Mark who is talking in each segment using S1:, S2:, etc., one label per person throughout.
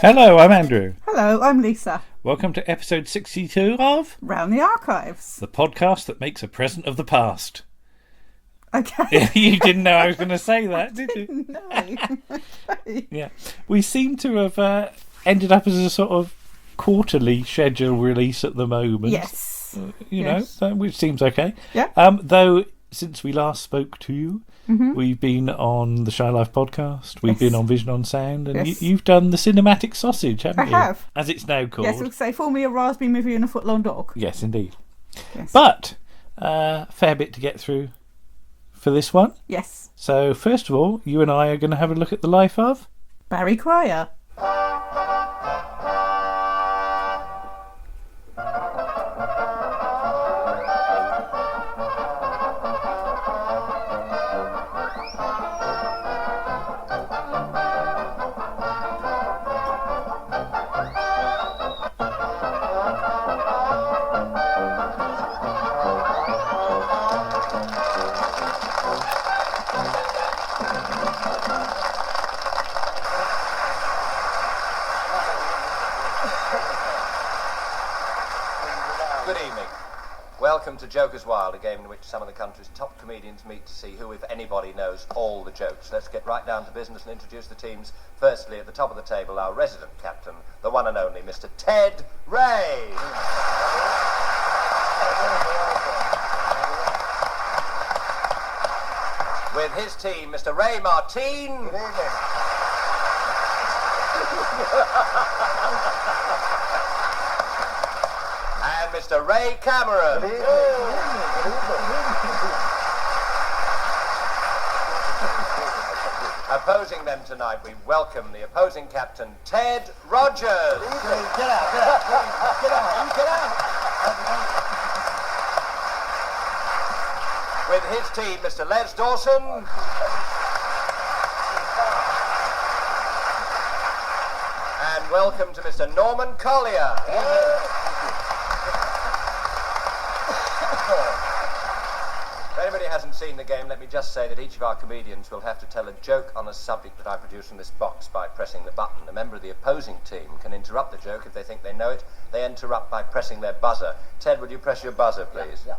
S1: Hello, I'm Andrew.
S2: Hello, I'm Lisa.
S1: Welcome to episode 62 of
S2: Round the Archives.
S1: the podcast that makes a present of the past.
S2: Okay.
S1: You didn't know I was going to say that, did you?
S2: No.
S1: Yeah. We seem to have ended up as a sort of quarterly schedule release at the moment.
S2: Yes.
S1: Yes. Which seems okay.
S2: Yeah.
S1: Though, since we last spoke to you, we've been on the Shy Life podcast, we've been on Vision on Sound, and you've done the cinematic sausage, haven't you?
S2: I have.
S1: As it's now called.
S2: Yes, we'll say formerly a raspberry movie and a foot-long dog.
S1: Yes, indeed.
S2: Yes.
S1: But, fair bit to get through for this one.
S2: Yes.
S1: So, first of all, you and I are going to have a look at the life of
S2: Barry Cryer.
S3: Welcome to Jokers Wild, a game in which some of the country's top comedians meet to see who, if anybody, knows all the jokes. Let's get right down to business and introduce the teams. Firstly, at the top of the table, our resident captain, the one and only Mr. Ted Ray. With his team, Mr. Ray Martine. Good evening. And Mr. Ray Cameron. Good evening. Good evening. Opposing them tonight, we welcome the opposing captain, Ted Rogers. Good evening. Get out. With his team, Mr. Les Dawson. And welcome to Mr. Norman Collier. If anybody hasn't seen the game, let me just say that each of our comedians will have to tell a joke on a subject that I produce from this box by pressing the button. A member of the opposing team can interrupt the joke if they think they know it. They interrupt by pressing their buzzer. Ted, would you press your buzzer, please? Yeah.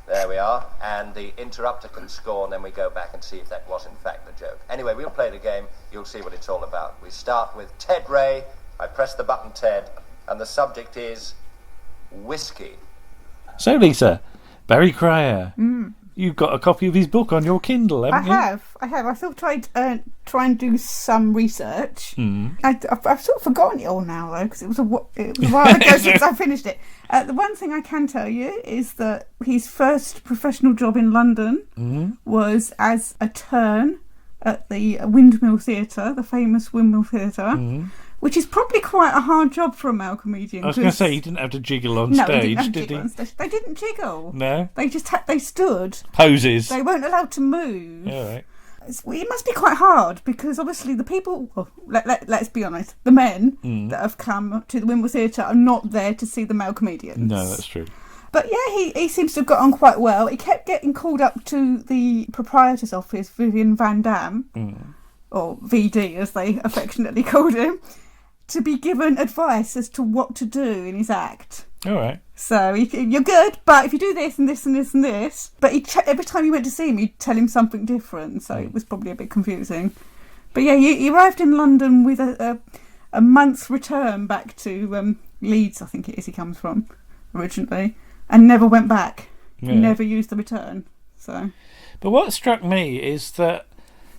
S3: There we are. And the interrupter can score, and then we go back and see if that was in fact the joke. Anyway, we'll play the game. You'll see what it's all about. We start with Ted Ray. I press the button, Ted, and the subject is whiskey.
S1: So, Lisa, Barry Cryer. You've got a copy of his book on your Kindle, haven't you?
S2: I have. I thought I'd try and do some research. I've sort of forgotten it all now, though, because it was a while ago since I finished it. The one thing I can tell you is that his first professional job in London was as a turn at the Windmill Theatre, the famous Windmill Theatre, which is probably quite a hard job for a male comedian.
S1: I was going to say, he didn't have to jiggle on stage, did he?
S2: They didn't jiggle.
S1: No?
S2: They just they stood.
S1: Poses.
S2: They weren't allowed to move.
S1: All right.
S2: It must be quite hard because obviously the people, let's be honest, the men that have come to the Windmill Theatre are not there to see the male comedians.
S1: No, that's true.
S2: But yeah, he seems to have got on quite well. He kept getting called up to the proprietor's office, Vivian Van Dam, or VD as they affectionately called him, to be given advice as to what to do in his act.
S1: All right.
S2: So you're good, but if you do this and this and this and this, but every time you went to see him, he'd tell him something different. So it was probably a bit confusing. But yeah, he arrived in London with a month's return back to Leeds, I think it is he comes from originally, and never went back. Yeah. He never used the return. So. But
S1: what struck me is that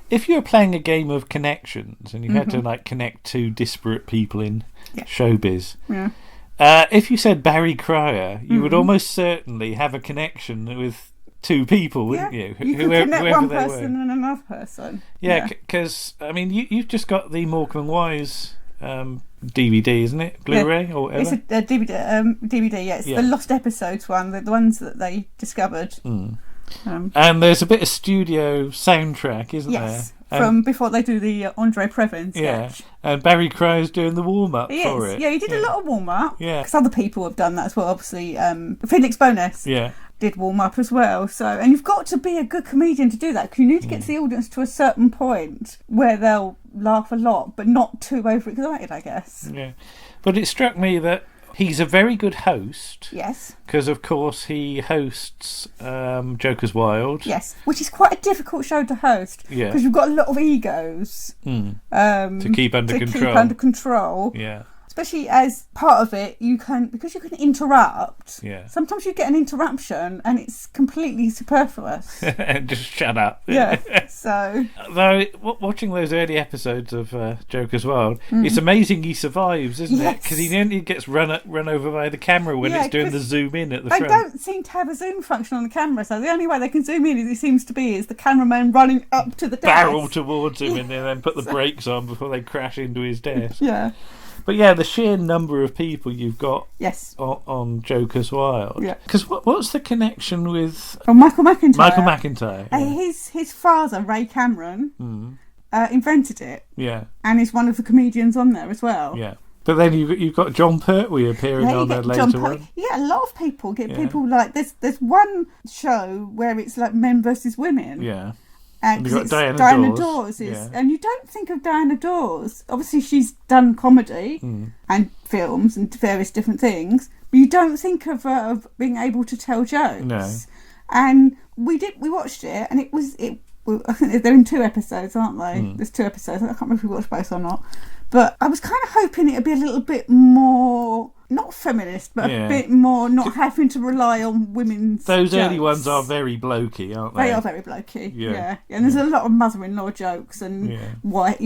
S1: if you're playing a game of connections and you had to connect two disparate people in showbiz, if you said Barry Cryer, you would almost certainly have a connection with two people, wouldn't you?
S2: You could connect one person and another person.
S1: Yeah, because I mean, you've just got the Morecambe and Wise DVD, isn't it? Blu-ray or whatever?
S2: It's a DVD, yeah. It's the Lost Episodes one, the ones that they discovered.
S1: And there's a bit of studio soundtrack, isn't there?
S2: Yes, from before they do the Andre Previn sketch.
S1: Yeah, and Barry Cryer's doing the warm-up for it.
S2: Yeah, he did a lot of warm-up.
S1: Yeah.
S2: Because other people have done that as well, obviously. Felix Bonus did warm-up as well. So, and you've got to be a good comedian to do that, because you need to get to the audience to a certain point where they'll laugh a lot, but not too overexcited, I guess.
S1: Yeah, but it struck me that he's a very good host.
S2: Yes.
S1: Because, of course, he hosts Joker's Wild.
S2: Yes, which is quite a difficult show to host. Yeah. Because you've got a lot of egos.
S1: To keep under
S2: control.
S1: Yeah.
S2: Especially as part of it, because you can interrupt.
S1: Yeah.
S2: Sometimes you get an interruption and it's completely superfluous.
S1: Just shut up.
S2: Yeah. So.
S1: Though watching those early episodes of Joker's Wild, it's amazing he survives, isn't it? Because he nearly gets run over by the camera when it's doing the zoom in at the front.
S2: They don't seem to have a zoom function on the camera, so the only way they can zoom in, it seems to be, is the cameraman running up to the desk.
S1: Barrel towards him and then put the brakes on before they crash into his desk.
S2: Yeah.
S1: But yeah, the sheer number of people you've got on Joker's Wild.
S2: Yeah.
S1: Because what's the connection with...
S2: Michael McIntyre.
S1: Michael McIntyre.
S2: Yeah. His father, Ray Cameron, invented it.
S1: Yeah.
S2: And is one of the comedians on there as well.
S1: Yeah. But then you've got John Pertwee appearing on there later on.
S2: Yeah, a lot of people get people like... There's one show where it's like men versus women.
S1: Yeah.
S2: And
S1: you've got Diana
S2: Dawes and you don't think of Diana Dawes. Obviously, she's done comedy and films and various different things, but you don't think of her of being able to tell jokes.
S1: No.
S2: And we watched it, and I think they're in 2 episodes, aren't they? There's 2 episodes. I can't remember if we watched both or not. But I was kind of hoping it'd be a little bit more, not feminist, but a bit more not having to rely on women's
S1: Those
S2: jokes.
S1: early ones are very blokey, aren't they?
S2: They are very blokey, yeah. And there's a lot of mother-in-law jokes and why,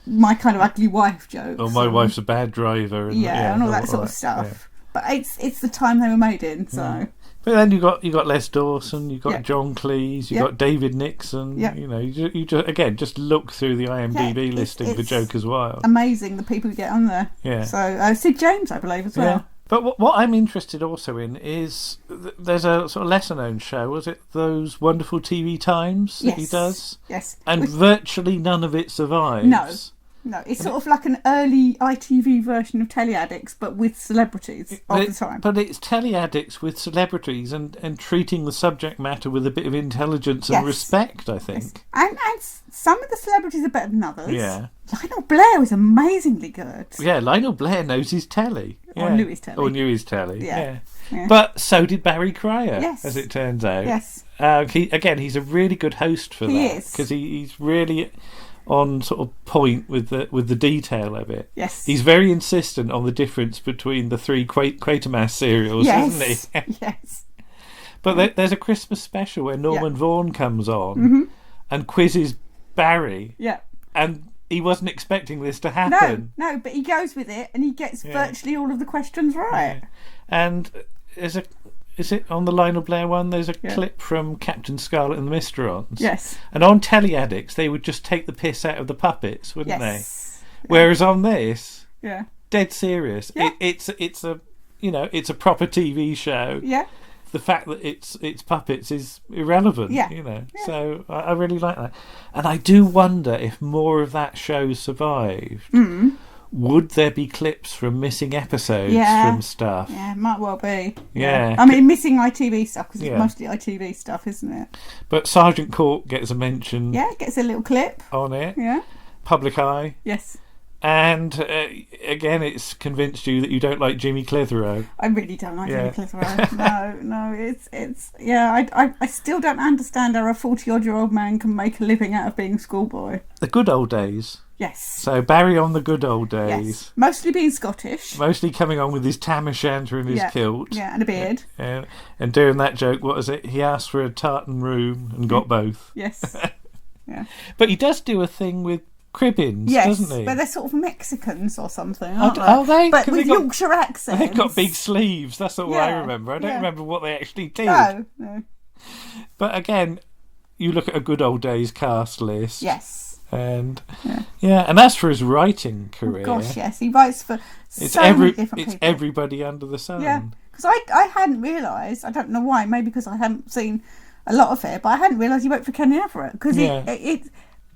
S2: my kind of ugly wife jokes.
S1: Or my wife's a bad driver.
S2: And all that sort of stuff. Yeah. But it's the time they were made in, so...
S1: But then you got Les Dawson, you got John Cleese, you got David Nixon.
S2: Yeah.
S1: You just look through the IMDb listing for Joker's Wild.
S2: Amazing the people who get on there.
S1: Yeah.
S2: So Sid James, I believe, as well.
S1: Yeah. But what I'm interested also in is there's a sort of lesser known show. Was it Those Wonderful TV Times that he does?
S2: Yes.
S1: And virtually none of it survives.
S2: No, it's sort of like an early ITV version of Teleaddicts, but with celebrities all the time.
S1: But it's Teleaddicts with celebrities and treating the subject matter with a bit of intelligence and respect, I think.
S2: Yes. And some of the celebrities are better than others.
S1: Yeah.
S2: Lionel Blair is amazingly good.
S1: Yeah, Lionel Blair knows his telly.
S2: Or knew his telly.
S1: Or knew his telly,
S2: yeah.
S1: But so did Barry Cryer, as it turns out.
S2: Yes.
S1: He's a really good host for that.
S2: He is.
S1: Because he's really... on sort of point with the detail of it.
S2: Yes.
S1: He's very insistent on the difference between the 3 Quatermass serials, isn't he?
S2: Yes.
S1: But there's a Christmas special where Norman Vaughan comes on and quizzes Barry.
S2: Yeah.
S1: And he wasn't expecting this to happen.
S2: No, but he goes with it and he gets virtually all of the questions right.
S1: Yeah. And is it on the Lionel Blair one? There's a clip from Captain Scarlet and the Mysterons.
S2: Yes.
S1: And on Teleaddicts, they would just take the piss out of the puppets, wouldn't they?
S2: Yeah.
S1: Whereas on this, dead serious.
S2: Yeah.
S1: It's a proper TV show.
S2: Yeah.
S1: The fact that it's puppets is irrelevant.
S2: Yeah.
S1: So I really like that, and I do wonder if more of that show survived. Would there be clips from missing episodes from stuff?
S2: Yeah, might well be.
S1: Yeah.
S2: I mean, missing ITV stuff, because it's mostly ITV stuff, isn't it?
S1: But Sergeant Cork gets a mention.
S2: Yeah, gets a little clip.
S1: On it.
S2: Yeah.
S1: Public Eye.
S2: Yes.
S1: And again, it's convinced you that you don't like Jimmy Clitheroe.
S2: I really don't like Jimmy Clitheroe. No, it's I still don't understand how a 40-odd-year-old man can make a living out of being a schoolboy.
S1: The good old days.
S2: Yes.
S1: So Barry on the good old days.
S2: Yes. Mostly being Scottish.
S1: Mostly coming on with his tam o' shanter and his kilt.
S2: Yeah, and a beard.
S1: And doing that joke, what was it? He asked for a tartan room and got both.
S2: Yes. Yeah.
S1: But he does do a thing with Cribbins, doesn't he?
S2: But they're sort of Mexicans or something,
S1: aren't they?
S2: But with Yorkshire accents.
S1: They've got big sleeves, that's all I remember. I don't remember what they actually did.
S2: No.
S1: But again, you look at a good old days cast list.
S2: Yes.
S1: And and as for his writing career,
S2: gosh, yes, he writes for many different people.
S1: It's everybody under the sun.
S2: Yeah, because I hadn't realised. I don't know why. Maybe because I hadn't seen a lot of it, but I hadn't realised he wrote for Kenny Everett because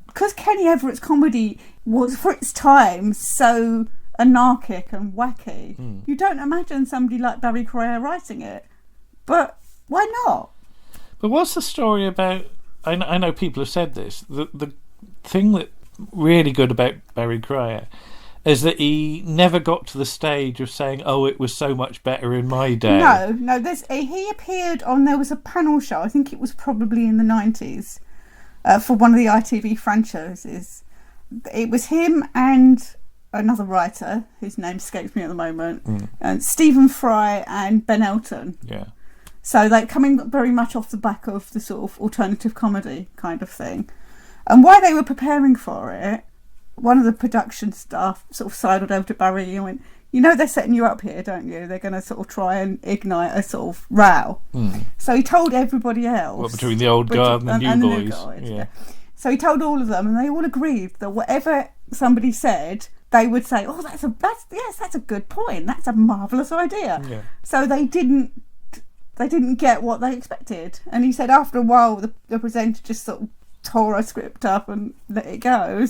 S2: because Kenny Everett's comedy was for its time so anarchic and wacky. You don't imagine somebody like Barry Cryer writing it, but why not?
S1: But what's the story about? I know people have said this. The thing that really good about Barry Cryer is that he never got to the stage of saying, "Oh, it was so much better in my day."
S2: No. He appeared on. There was a panel show. I think it was probably in the 90s for one of the ITV franchises. It was him and another writer whose name escapes me at the moment, and Stephen Fry and Ben Elton.
S1: Yeah.
S2: So they're coming very much off the back of the sort of alternative comedy kind of thing. And while they were preparing for it, one of the production staff sort of sidled over to Barry and went, they're setting you up here, don't you? They're going to sort of try and ignite a sort of row. So he told everybody else.
S1: Well, between the old guard and the new boys.
S2: Yeah. So he told all of them, and they all agreed that whatever somebody said, they would say, "Oh, that's a good point. That's a marvellous idea."
S1: Yeah.
S2: So they didn't get what they expected. And he said after a while, the presenter just sort of tore a script up and let it go.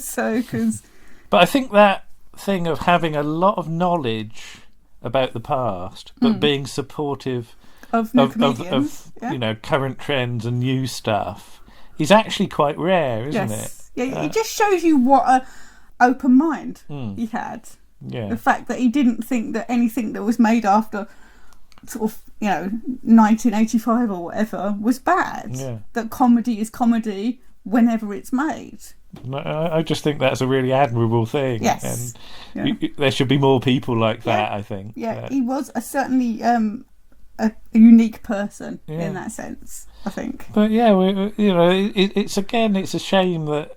S1: But I think that thing of having a lot of knowledge about the past, but being supportive
S2: of
S1: current trends and new stuff is actually quite rare, isn't it?
S2: Yeah, it just shows you what a open mind he had.
S1: Yeah.
S2: The fact that he didn't think that anything that was made after sort of 1985 or whatever was bad.
S1: Yeah.
S2: That comedy is comedy whenever it's made.
S1: I just think that's a really admirable thing.
S2: Yes.
S1: And there should be more people like that, I think.
S2: Yeah, he was certainly a unique person in that sense, I think.
S1: But it's a shame that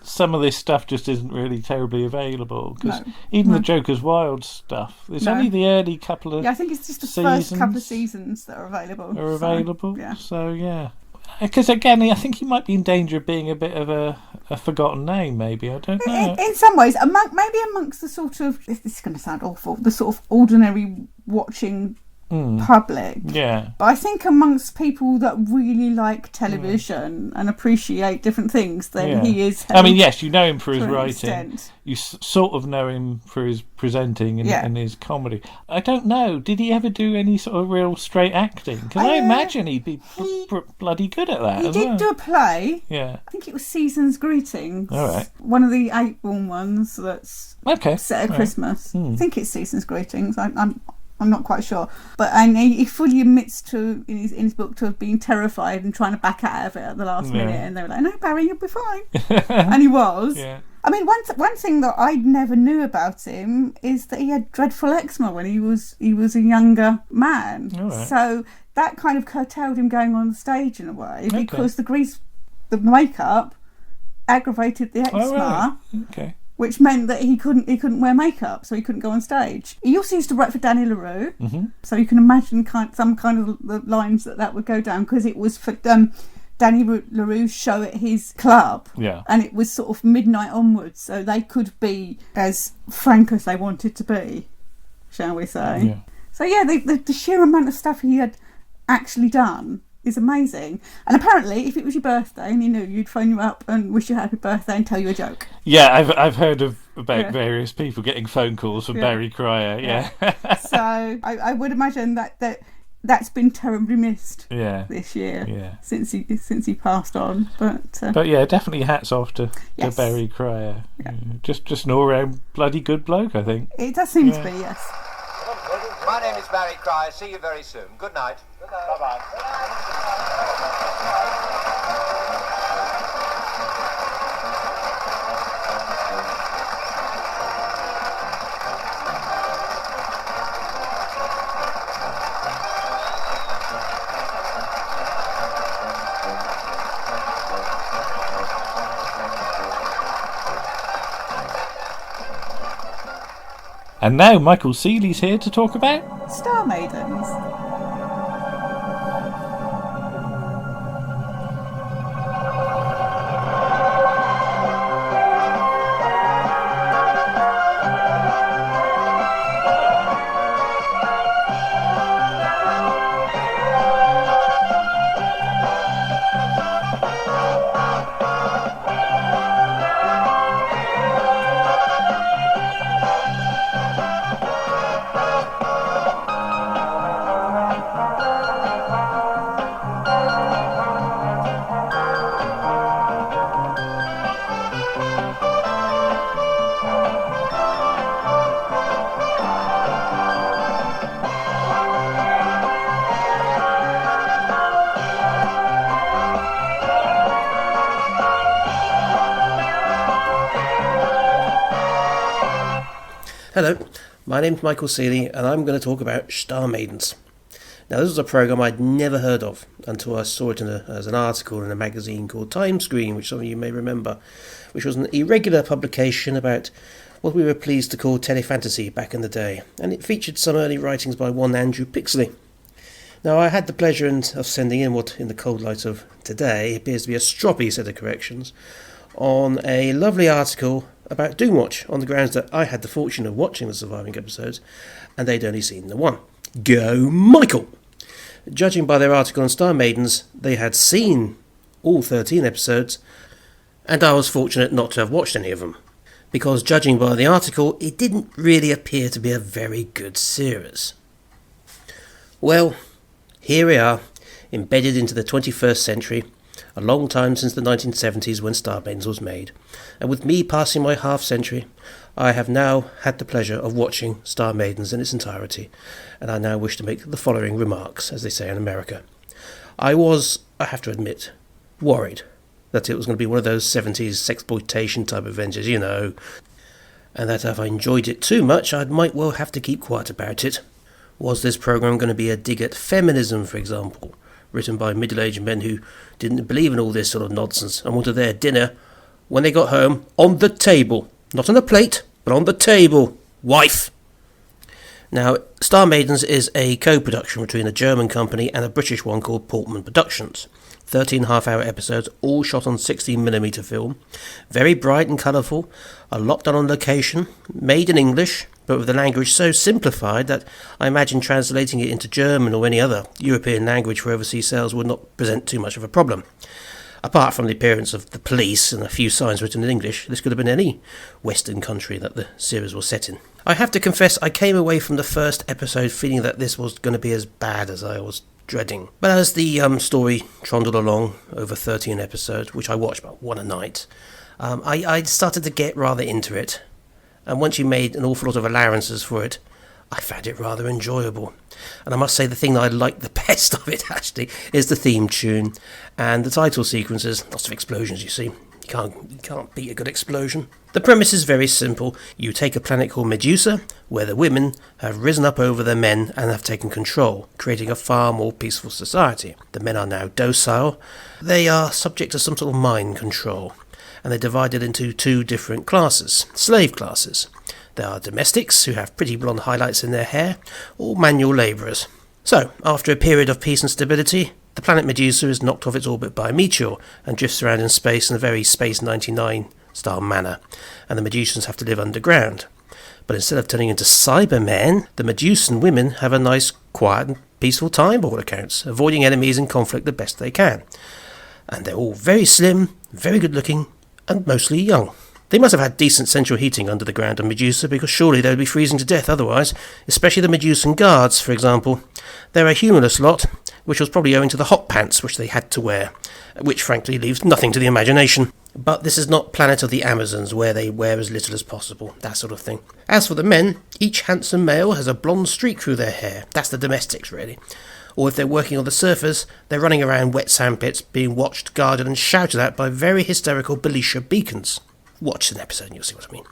S1: some of this stuff just isn't really terribly available, because even the Joker's Wild stuff, it's only the early couple of
S2: I think it's just the first couple of seasons that are available.
S1: So because again, I think he might be in danger of being a bit of a forgotten name, maybe. I don't know.
S2: In some ways, maybe amongst the sort of, this is going to sound awful, the sort of ordinary watching public.
S1: Yeah.
S2: But I think amongst people that really like television and appreciate different things, then he is.
S1: I mean, yes, you know him for his writing.
S2: Extent.
S1: You sort of know him for his presenting and his comedy. I don't know. Did he ever do any sort of real straight acting? Because I imagine he'd be bloody good at that.
S2: He did do a play.
S1: Yeah.
S2: I think it was Season's Greetings.
S1: All right.
S2: One of the April ones that's set at Christmas. I think it's Season's Greetings. I'm not quite sure, and he fully admits to in his book to have been terrified and trying to back out of it at the last minute, and they were like, "No, Barry, you'll be fine," and he was. Yeah. I mean, one thing that I never knew about him is that he had dreadful eczema when he was a younger man.
S1: Right.
S2: So that kind of curtailed him going on the stage in a way, because the makeup aggravated the eczema.
S1: Oh, right. Okay.
S2: Which meant that he couldn't wear makeup, so he couldn't go on stage. He also used to write for Danny LaRue, so you can imagine some kind of the lines that would go down, because it was for Danny LaRue's show at his club, and it was sort of midnight onwards, so they could be as frank as they wanted to be, shall we say? Yeah. So the sheer amount of stuff he had actually done is amazing. And apparently, if it was your birthday and he knew, you'd phone you up and wish you a happy birthday and tell you a joke.
S1: Yeah, I've heard about various people getting phone calls from Barry Cryer. Yeah.
S2: So I would imagine that's been terribly missed. This year. Yeah. Since he passed on, but
S1: yeah, definitely hats off to Barry Cryer. Yeah. Just an all-round bloody good bloke, I think.
S2: It does seem to be, yes.
S3: My name is Barry Cryer. See you very soon. Good night. Good night. Bye-bye.
S1: And now Michael Seeley's here to talk about
S2: Star Maidens.
S4: My name's Michael Seeley, and I'm going to talk about Star Maidens. Now, this was a programme I'd never heard of until I saw it as an article in a magazine called Time Screen, which some of you may remember, which was an irregular publication about what we were pleased to call telefantasy back in the day, and it featured some early writings by one Andrew Pixley. Now, I had the pleasure of sending in what, in the cold light of today, appears to be a stroppy set of corrections on a lovely article about Doomwatch, on the grounds that I had the fortune of watching the surviving episodes, and they'd only seen the one. Go Michael! Judging by their article on Star Maidens, they had seen all 13 episodes, and I was fortunate not to have watched any of them, because judging by the article, it didn't really appear to be a very good series. Well, here we are, embedded into the 21st century, a long time since the 1970s when Star Maidens was made, and with me passing my half-century, I have now had the pleasure of watching Star Maidens in its entirety, and I now wish to make the following remarks, as they say in America. I was, I have to admit, worried that it was going to be one of those 70s sexploitation type adventures, you know, and that if I enjoyed it too much, I might well have to keep quiet about it. Was this programme going to be a dig at feminism, for example, written by middle-aged men who didn't believe in all this sort of nonsense and wanted their dinner, when they got home, on the table? Not on a plate, but on the table. Wife! Now, Star Maidens is a co-production between a German company and a British one called Portman Productions. 13 half-hour episodes, all shot on 16mm film. Very bright and colourful, a lot done on location, made in English, but with the language so simplified that I imagine translating it into German or any other European language for overseas sales would not present too much of a problem. Apart from the appearance of the police and a few signs written in English, this could have been any Western country that the series was set in. I have to confess I came away from the first episode feeling that this was going to be as bad as I was dreading. But as the story trundled along over 13 episodes, which I watched about one a night, I started to get rather into it. And once you made an awful lot of allowances for it, I found it rather enjoyable. And I must say the thing that I like the best of it, actually, is the theme tune and the title sequences. Lots of explosions, you see. You can't beat a good explosion. The premise is very simple. You take a planet called Medusa, where the women have risen up over the men and have taken control, creating a far more peaceful society. The men are now docile. They are subject to some sort of mind control, and they're divided into two different classes, slave classes. There are domestics, who have pretty blonde highlights in their hair, or manual labourers. So, after a period of peace and stability, the planet Medusa is knocked off its orbit by a meteor and drifts around in space in a very Space 99 style manner, and the Medusans have to live underground. But instead of turning into Cybermen, the Medusan women have a nice, quiet and peaceful time by all accounts, avoiding enemies and conflict the best they can. And they're all very slim, very good looking, and mostly young. They must have had decent central heating under the ground on Medusa, because surely they would be freezing to death otherwise, especially the Medusan guards, for example. They're a humorless lot, which was probably owing to the hot pants which they had to wear, which frankly leaves nothing to the imagination. But this is not Planet of the Amazons, where they wear as little as possible, that sort of thing. As for the men, each handsome male has a blonde streak through their hair. That's the domestics, really. Or if they're working on the surface, they're running around wet sandpits, being watched, guarded and shouted at by very hysterical Belisha beacons. Watch an episode and you'll see what I mean.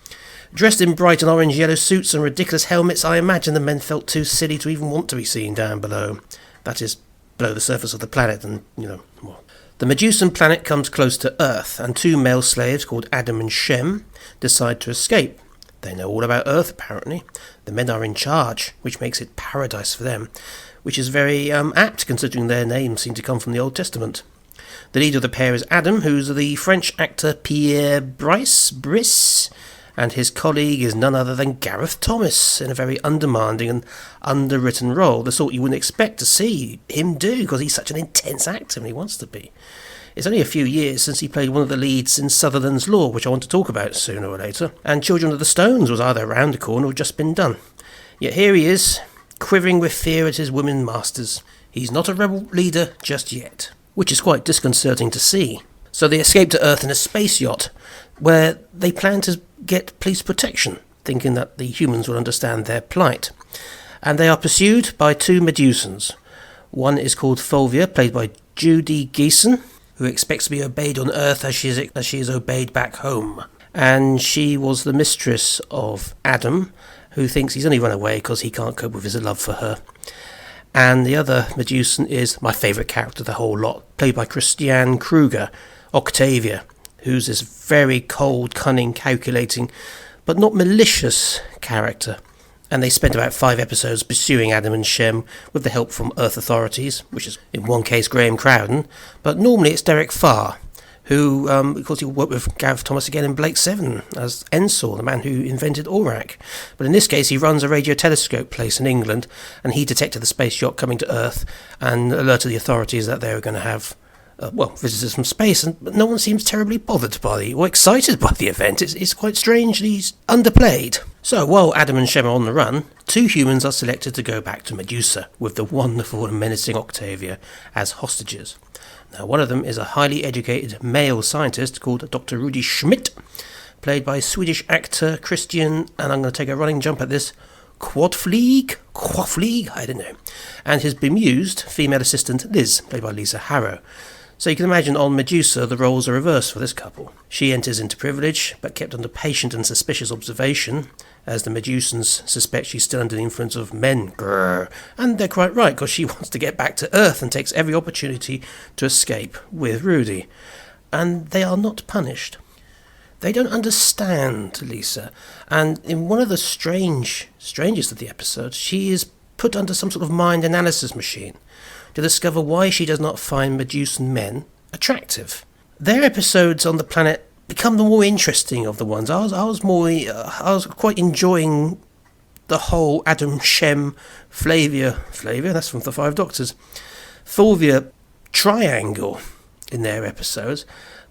S4: Dressed in bright and orange-yellow suits and ridiculous helmets, I imagine the men felt too silly to even want to be seen down below. That is, below the surface of the planet, and, well. The Medusan planet comes close to Earth, and two male slaves called Adam and Shem decide to escape. They know all about Earth, apparently. The men are in charge, which makes it paradise for them, which is very apt, considering their names seem to come from the Old Testament. The leader of the pair is Adam, who's the French actor Pierre Brice, and his colleague is none other than Gareth Thomas, in a very undemanding and underwritten role, the sort you wouldn't expect to see him do, because he's such an intense actor when he wants to be. It's only a few years since he played one of the leads in Sutherland's Law, which I want to talk about sooner or later, and Children of the Stones was either around the corner or just been done. Yet here he is, quivering with fear at his women masters. He's not a rebel leader just yet, which is quite disconcerting to see. So they escape to Earth in a space yacht, where they plan to get police protection, thinking that the humans will understand their plight. And they are pursued by two Medusans. One is called Fulvia, played by Judy Geeson, who expects to be obeyed on Earth as she is obeyed back home. And she was the mistress of Adam, who thinks he's only run away because he can't cope with his love for her. And the other Medusan is my favourite character of the whole lot, played by Christiane Kruger, Octavia, who's this very cold, cunning, calculating, but not malicious character. And they spent about 5 episodes pursuing Adam and Shem with the help from Earth authorities, which is in one case Graham Crowden, but normally it's Derek Farr, who, of course, he worked with Gareth Thomas again in Blake 7 as Ensor, the man who invented Aurak. But in this case, he runs a radio telescope place in England, and he detected the space yacht coming to Earth and alerted the authorities that they were going to have visitors from space, and no one seems terribly bothered by or excited by the event. It's quite strangely underplayed. So, while Adam and Shem are on the run, 2 humans are selected to go back to Medusa, with the wonderful and menacing Octavia as hostages. Now, one of them is a highly educated male scientist called Dr. Rudi Schmidt, played by Swedish actor Christian, and I'm going to take a running jump at this, Quadfleeg, I don't know, and his bemused female assistant Liz, played by Lisa Harrow. So you can imagine on Medusa the roles are reversed for this couple. She enters into privilege, but kept under patient and suspicious observation, as the Medusans suspect she's still under the influence of men. Grrr. And they're quite right, because she wants to get back to Earth and takes every opportunity to escape with Rudy. And they are not punished. They don't understand Lisa, and in one of the strangest of the episodes, she is put under some sort of mind analysis machine to discover why she does not find Medusan men attractive. Their episodes on the planet become the more interesting of the ones. I was quite enjoying the whole Adam, Shem, Flavia, that's from the 5 Doctors, Fulvia triangle in their episodes.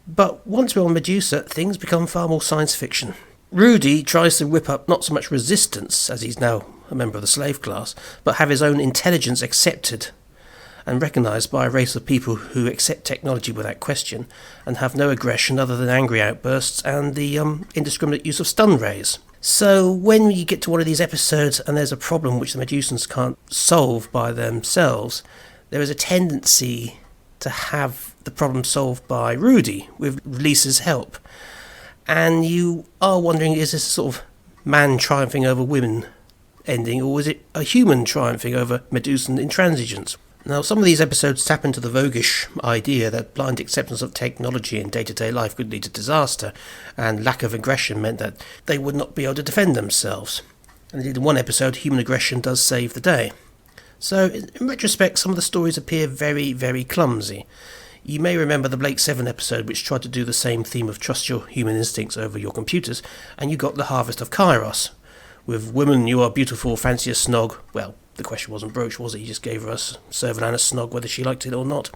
S4: But once we're on Medusa, things become far more science fiction. Rudy tries to whip up not so much resistance, as he's now a member of the slave class, but have his own intelligence accepted and recognised by a race of people who accept technology without question and have no aggression other than angry outbursts and the indiscriminate use of stun rays. So when you get to one of these episodes and there's a problem which the Medusans can't solve by themselves, there is a tendency to have the problem solved by Rudy with Lisa's help. And you are wondering, is this a sort of man triumphing over women ending, or is it a human triumphing over Medusan intransigence? Now, some of these episodes tap into the voguish idea that blind acceptance of technology in day-to-day life could lead to disaster, and lack of aggression meant that they would not be able to defend themselves. And indeed, in one episode, human aggression does save the day. So, in retrospect, some of the stories appear very, very clumsy. You may remember the Blake 7 episode, which tried to do the same theme of trust your human instincts over your computers, and you got the Harvest of Kairos. With women, you are beautiful, fancy a snog. Well, the question wasn't broached, was it? You just gave her a Servalan a snog whether she liked it or not.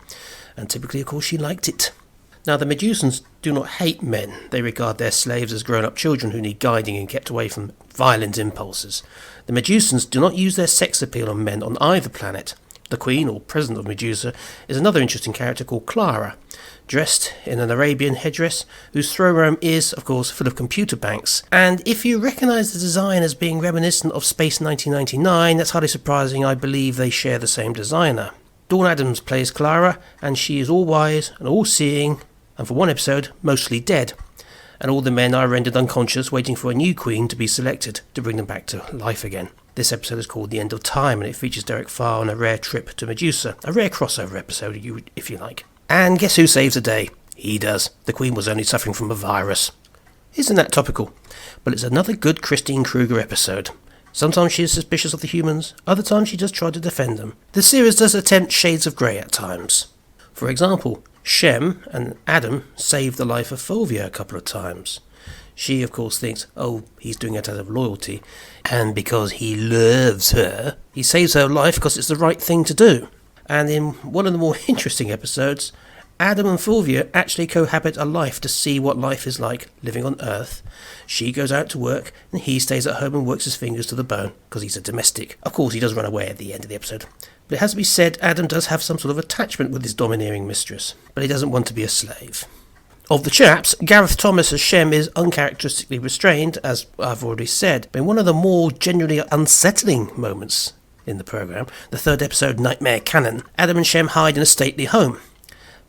S4: And typically, of course, she liked it. Now, the Medusans do not hate men. They regard their slaves as grown-up children who need guiding and kept away from violent impulses. The Medusans do not use their sex appeal on men on either planet. The queen, or president of Medusa, is another interesting character called Clara, dressed in an Arabian headdress, whose throne room is, of course, full of computer banks. And if you recognise the design as being reminiscent of Space 1999, that's hardly surprising. I believe they share the same designer. Dawn Addams plays Clara, and she is all-wise and all-seeing, and for one episode, mostly dead. And all the men are rendered unconscious, waiting for a new queen to be selected to bring them back to life again. This episode is called The End of Time, and it features Derek Farr on a rare trip to Medusa. A rare crossover episode, if you like. And guess who saves the day? He does. The Queen was only suffering from a virus. Isn't that topical? But it's another good Christine Kruger episode. Sometimes she is suspicious of the humans, other times she does try to defend them. The series does attempt shades of grey at times. For example, Shem and Adam saved the life of Fulvia a couple of times. She, of course, thinks, oh, he's doing it out of loyalty, and because he loves her, he saves her life because it's the right thing to do. And in one of the more interesting episodes, Adam and Fulvia actually cohabit a life to see what life is like living on Earth. She goes out to work, and he stays at home and works his fingers to the bone, because he's a domestic. Of course, he does run away at the end of the episode. But it has to be said, Adam does have some sort of attachment with his domineering mistress, but he doesn't want to be a slave. Of the chaps, Gareth Thomas as Shem is uncharacteristically restrained, as I've already said, but in one of the more genuinely unsettling moments in the programme, the 3rd episode, Nightmare Cannon, Adam and Shem hide in a stately home,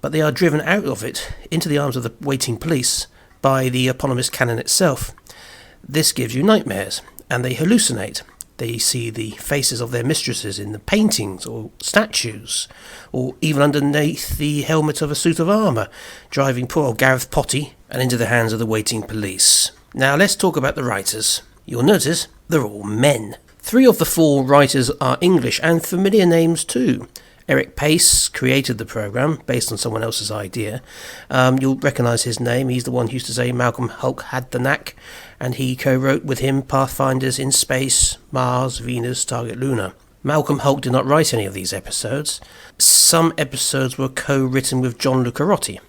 S4: but they are driven out of it into the arms of the waiting police by the eponymous cannon itself. This gives you nightmares, and they hallucinate. They see the faces of their mistresses in the paintings or statues, or even underneath the helmet of a suit of armour, driving poor old Gareth Potty and into the hands of the waiting police. Now let's talk about the writers. You'll notice they're all men. 3 of the 4 writers are English, and familiar names too. Eric Pace created the programme based on someone else's idea. You'll recognise his name. He's the one who used to say Malcolm Hulke had the knack, and he co-wrote with him Pathfinders in Space, Mars, Venus, Target Luna. Malcolm Hulke did not write any of these episodes. Some episodes were co-written with John Le Carrotti,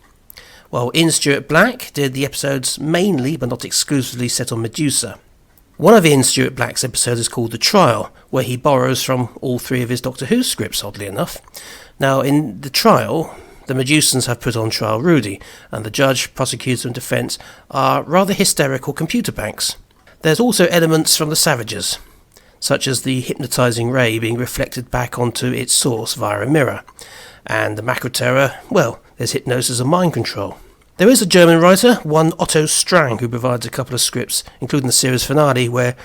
S4: while Ian Stewart Black did the episodes mainly, but not exclusively, set on Medusa. One of Ian Stewart Black's episodes is called The Trial, where he borrows from all 3 of his Doctor Who scripts, oddly enough. Now, in The Trial, the Medusans have put on trial Rudy, and the judge, prosecutor and defence are rather hysterical computer banks. There's also elements from The Savages, such as the hypnotising ray being reflected back onto its source via a mirror. And the Macro Terror, well, there's hypnosis and mind control. There is a German writer, one Otto Strang, who provides a couple of scripts, including the series finale, where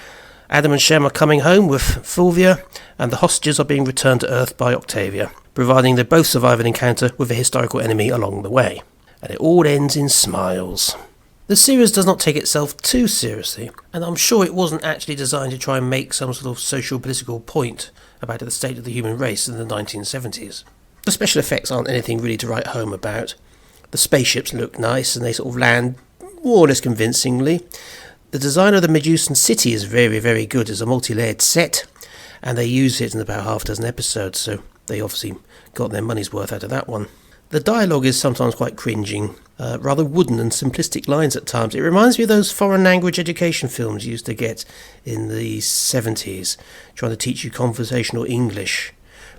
S4: Adam and Shem are coming home with Fulvia, and the hostages are being returned to Earth by Octavia, providing they both survive an encounter with a historical enemy along the way. And it all ends in smiles. The series does not take itself too seriously, and I'm sure it wasn't actually designed to try and make some sort of social-political point about the state of the human race in the 1970s. The special effects aren't anything really to write home about. The spaceships look nice and they sort of land more or less convincingly. The design of the Medusan city is very, very good. It's a multi-layered set, and they use it in about half a dozen episodes, so they obviously got their money's worth out of that one. The dialogue is sometimes quite cringing, rather wooden and simplistic lines at times. It reminds me of those foreign language education films you used to get in the 70s, trying to teach you conversational English.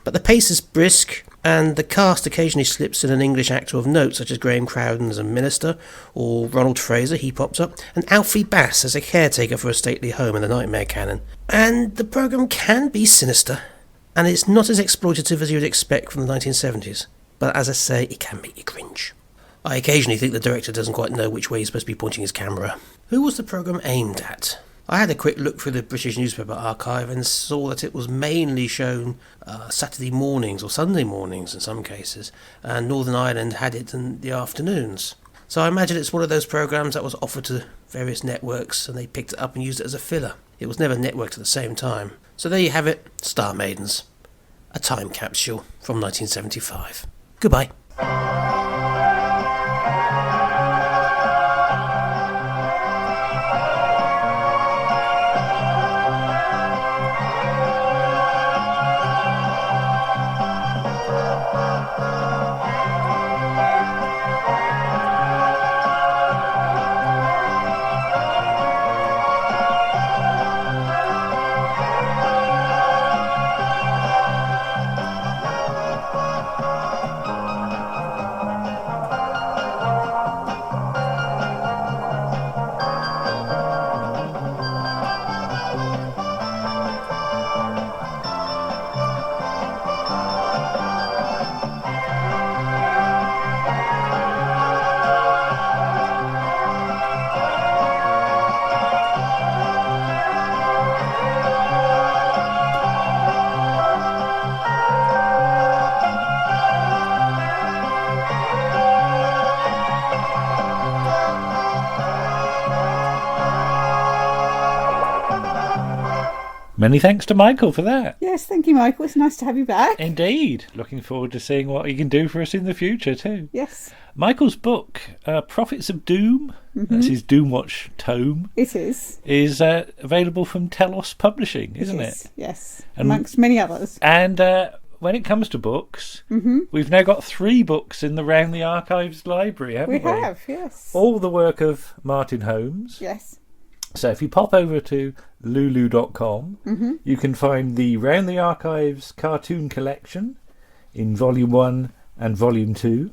S4: But the pace is brisk, and the cast occasionally slips in an English actor of note, such as Graham Crowden as a minister, or Ronald Fraser, he pops up, and Alfie Bass as a caretaker for a stately home in the Nightmare Canon. And the programme can be sinister, and it's not as exploitative as you would expect from the 1970s. But as I say, it can make you cringe. I occasionally think the director doesn't quite know which way he's supposed to be pointing his camera. Who was the programme aimed at? I had a quick look through the British newspaper archive and saw that it was mainly shown Saturday mornings or Sunday mornings in some cases, and Northern Ireland had it in the afternoons. So I imagine it's one of those programmes that was offered to various networks and they picked it up and used it as a filler. It was never networked at the same time. So there you have it, Star Maidens. A time capsule from 1975. Goodbye.
S1: Many thanks to Michael for that.
S2: Yes, thank you, Michael. It's nice to have you back.
S1: Indeed. Looking forward to seeing what he can do for us in the future too.
S2: Yes.
S1: Michael's book, Prophets of Doom, that's his Doomwatch tome.
S2: It is.
S1: Is available from Telos Publishing, isn't it?
S2: Yes,
S1: And,
S2: amongst many others.
S1: And when it comes to books, we've now got 3 books in the Round the Archives library, haven't we?
S2: We have, yes.
S1: All the work of Martin Holmes.
S2: Yes.
S1: So if you pop over to lulu.com, you can find the Round the Archives cartoon collection in Volume 1 and Volume 2.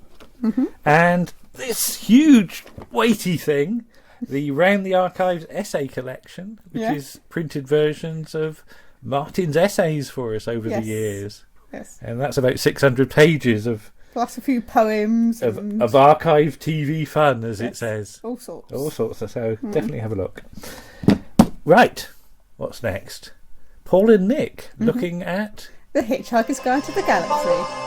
S1: And this huge, weighty thing, the Round the Archives essay collection, which is printed versions of Martin's essays for us over the years.
S2: Yes.
S1: And that's about 600 pages of...
S2: Plus a few poems.
S1: Of archive TV fun, as it says.
S2: All sorts.
S1: All sorts. So definitely have a look. Right. What's next? Paul and Nick looking at...
S2: The Hitchhiker's Guide to the Galaxy.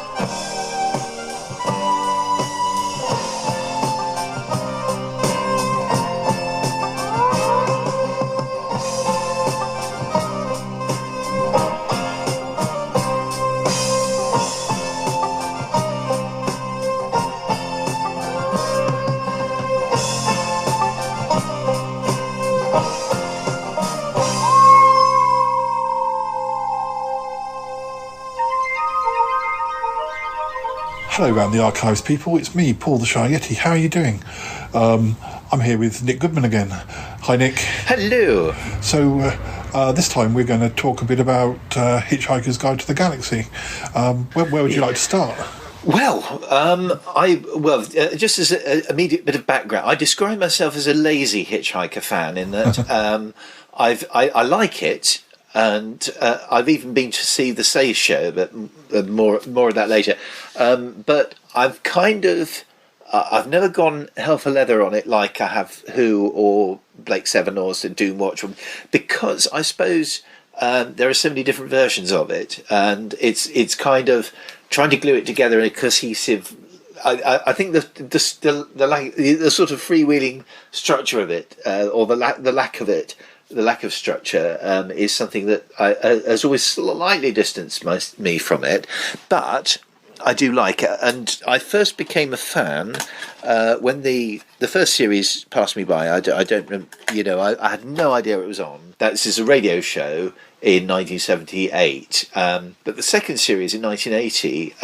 S5: Hello around the archives, people. It's me, Paul the Shy Yeti. How are you doing? I'm here with Nick Goodman again. Hi, Nick.
S6: Hello.
S5: So this time we're going to talk a bit about Hitchhiker's Guide to the Galaxy. Where would you like to start?
S6: Well, just as an immediate bit of background, I describe myself as a lazy Hitchhiker fan in that I like it. And I've even been to see the Say show, but more of that later. But I've kind of I've never gone hell for leather on it like I have Who or Blake Seven or Doomwatch, because I suppose there are so many different versions of it, and it's kind of trying to glue it together in a cohesive. I think the sort of freewheeling structure of it, or the lack of it. The lack of structure is something that has always slightly distanced me from it, but I do like it. And I first became a fan when the first series passed me by. I had no idea it was on. This is a radio show in 1978, but the second series in 1980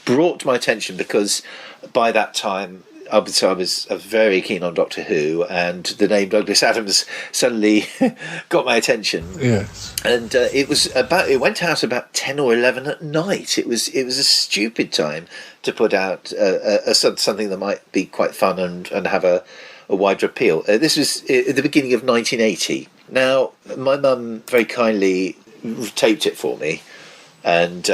S6: brought to my attention because by that time. I was very keen on Doctor Who, and the name Douglas Adams suddenly got my attention.
S5: Yes,
S6: and it went out about 10 or 11 at night. It was a stupid time to put out something that might be quite fun and have a wider appeal. This was at the beginning of 1980. Now, my mum very kindly taped it for me. And so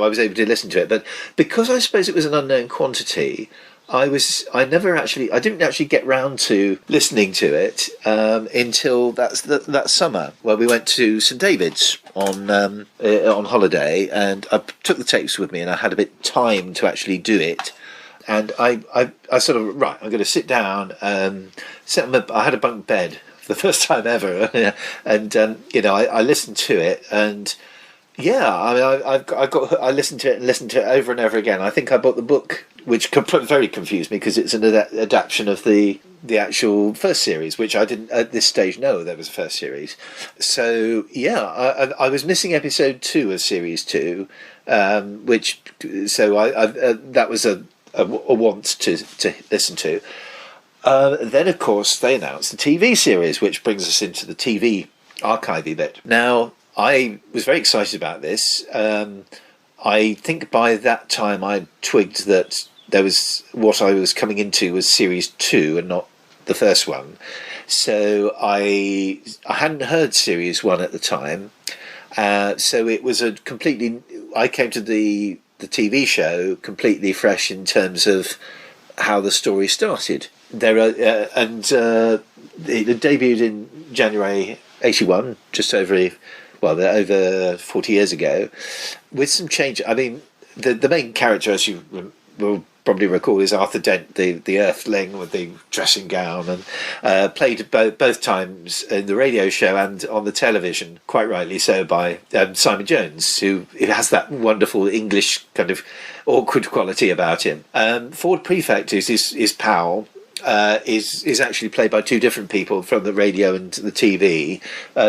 S6: I was able to listen to it, but because I suppose it was an unknown quantity, I didn't actually get round to listening to it until that summer where we went to St David's on holiday, and I took the tapes with me, and I had a bit of time to actually do it. And I sort of I'm going to sit down. I had a bunk bed. The first time ever, and I listened to it, and I listened to it over and over again. I think I bought the book, which very confused me because it's an adaptation of the actual first series, which I didn't at this stage know there was a first series. So I was missing episode 2 of series 2, that was a want to listen to. Then, of course, they announced the TV series, which brings us into the TV archivey bit. Now, I was very excited about this. I think by that time I twigged that what I was coming into was series 2 and not the first one. So I hadn't heard series 1 at the time. So it was I came to the TV show completely fresh in terms of how the story started. It debuted in January 81, just over 40 years ago, with some change. I mean, the main character, as you will probably recall, is Arthur Dent, the Earthling with the dressing gown, and played both times in the radio show and on the television, quite rightly so, by Simon Jones, who has that wonderful English kind of awkward quality about him. Ford Prefect is his pal. Is actually played by two different people from the radio and the TV.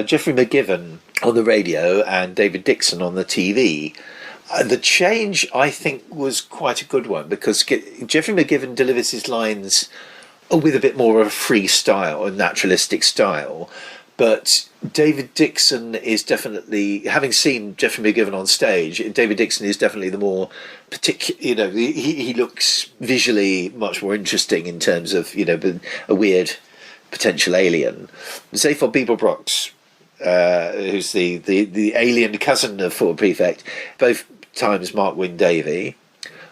S6: Geoffrey McGivern on the radio and David Dixon on the TV. The change, I think, was quite a good one because Geoffrey McGivern delivers his lines with a bit more of a free style, a naturalistic style. But David Dixon is definitely, having seen Geoffrey McGivern on stage, David Dixon is definitely the more particular, he looks visually much more interesting in terms of, a weird potential alien. Zaphod Beeblebrox, who's the alien cousin of Ford Prefect, both times Mark Wynne Davey.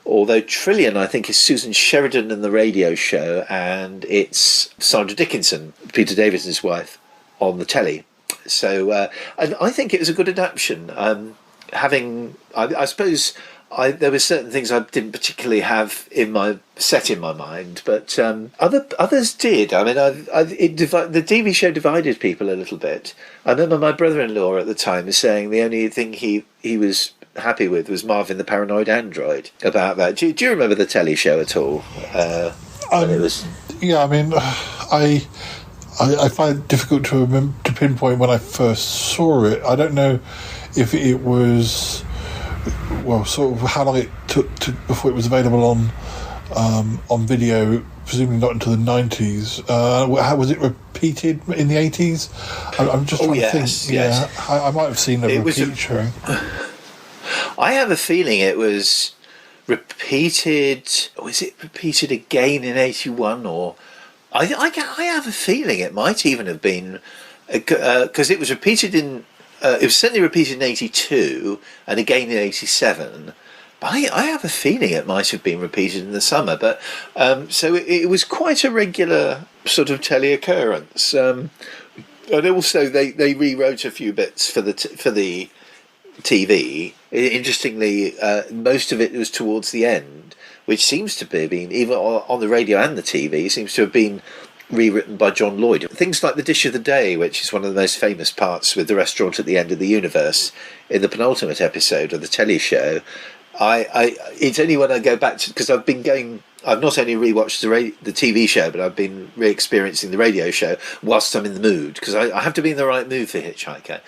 S6: although Trillion, I think, is Susan Sheridan in the radio show, and it's Sandra Dickinson, Peter Davis's wife, on the telly. So, and I think it was a good adaptation. I suppose there were certain things I didn't particularly have in my mind, but others did. I mean, the TV show divided people a little bit. I remember my brother-in-law at the time saying the only thing he was happy with was Marvin the Paranoid Android. About that, do you remember the telly show at all? It was.
S5: Yeah, I mean, I find it difficult to pinpoint when I first saw it. I don't know if it was, well, sort of how long it took before it was available on video. Presumably not until the 90s. How was it repeated in the 80s? I'm just trying to think.
S6: Yes.
S5: Yeah, I might have seen a repeat showing.
S6: I have a feeling it was repeated. Was it repeated again in 81 or? I have a feeling it might even have been because it was repeated in. It was certainly repeated in 82 and again in 87. But I have a feeling it might have been repeated in the summer. But so it was quite a regular sort of telly occurrence. And also they rewrote a few bits for the TV. Interestingly, most of it was towards the end, which seems to be been even on the radio and the TV seems to have been rewritten by John Lloyd. Things like the Dish of the Day, which is one of the most famous parts with the restaurant at the end of the universe in the penultimate episode of the telly show. It's only when I go back to, because I've not only rewatched the TV show, but I've been re-experiencing the radio show whilst I'm in the mood, because I have to be in the right mood for Hitch-Hiker.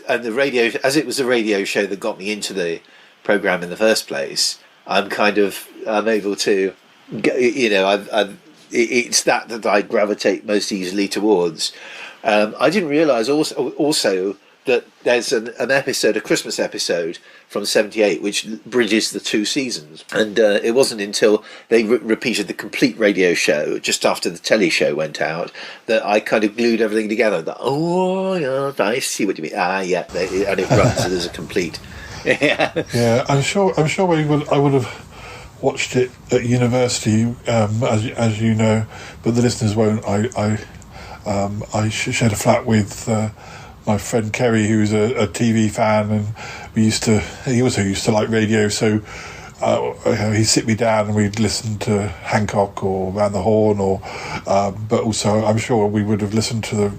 S6: And the radio, as it was a radio show that got me into the programme in the first place, I'm able to, it's that I gravitate most easily towards. I didn't realise also that there's an episode, a Christmas episode from '78, which bridges the two seasons. And it wasn't until they repeated the complete radio show just after the telly show went out that I kind of glued everything together. Yeah, I see what you mean. Yeah, and it runs as a complete.
S5: Yeah, I'm sure I would have watched it at university, as you know, but the listeners won't. I shared a flat with my friend Kerry, who's a TV fan, and he also used to like radio, so he'd sit me down and we'd listen to Hancock or Round the Horn, or but also I'm sure we would have listened to the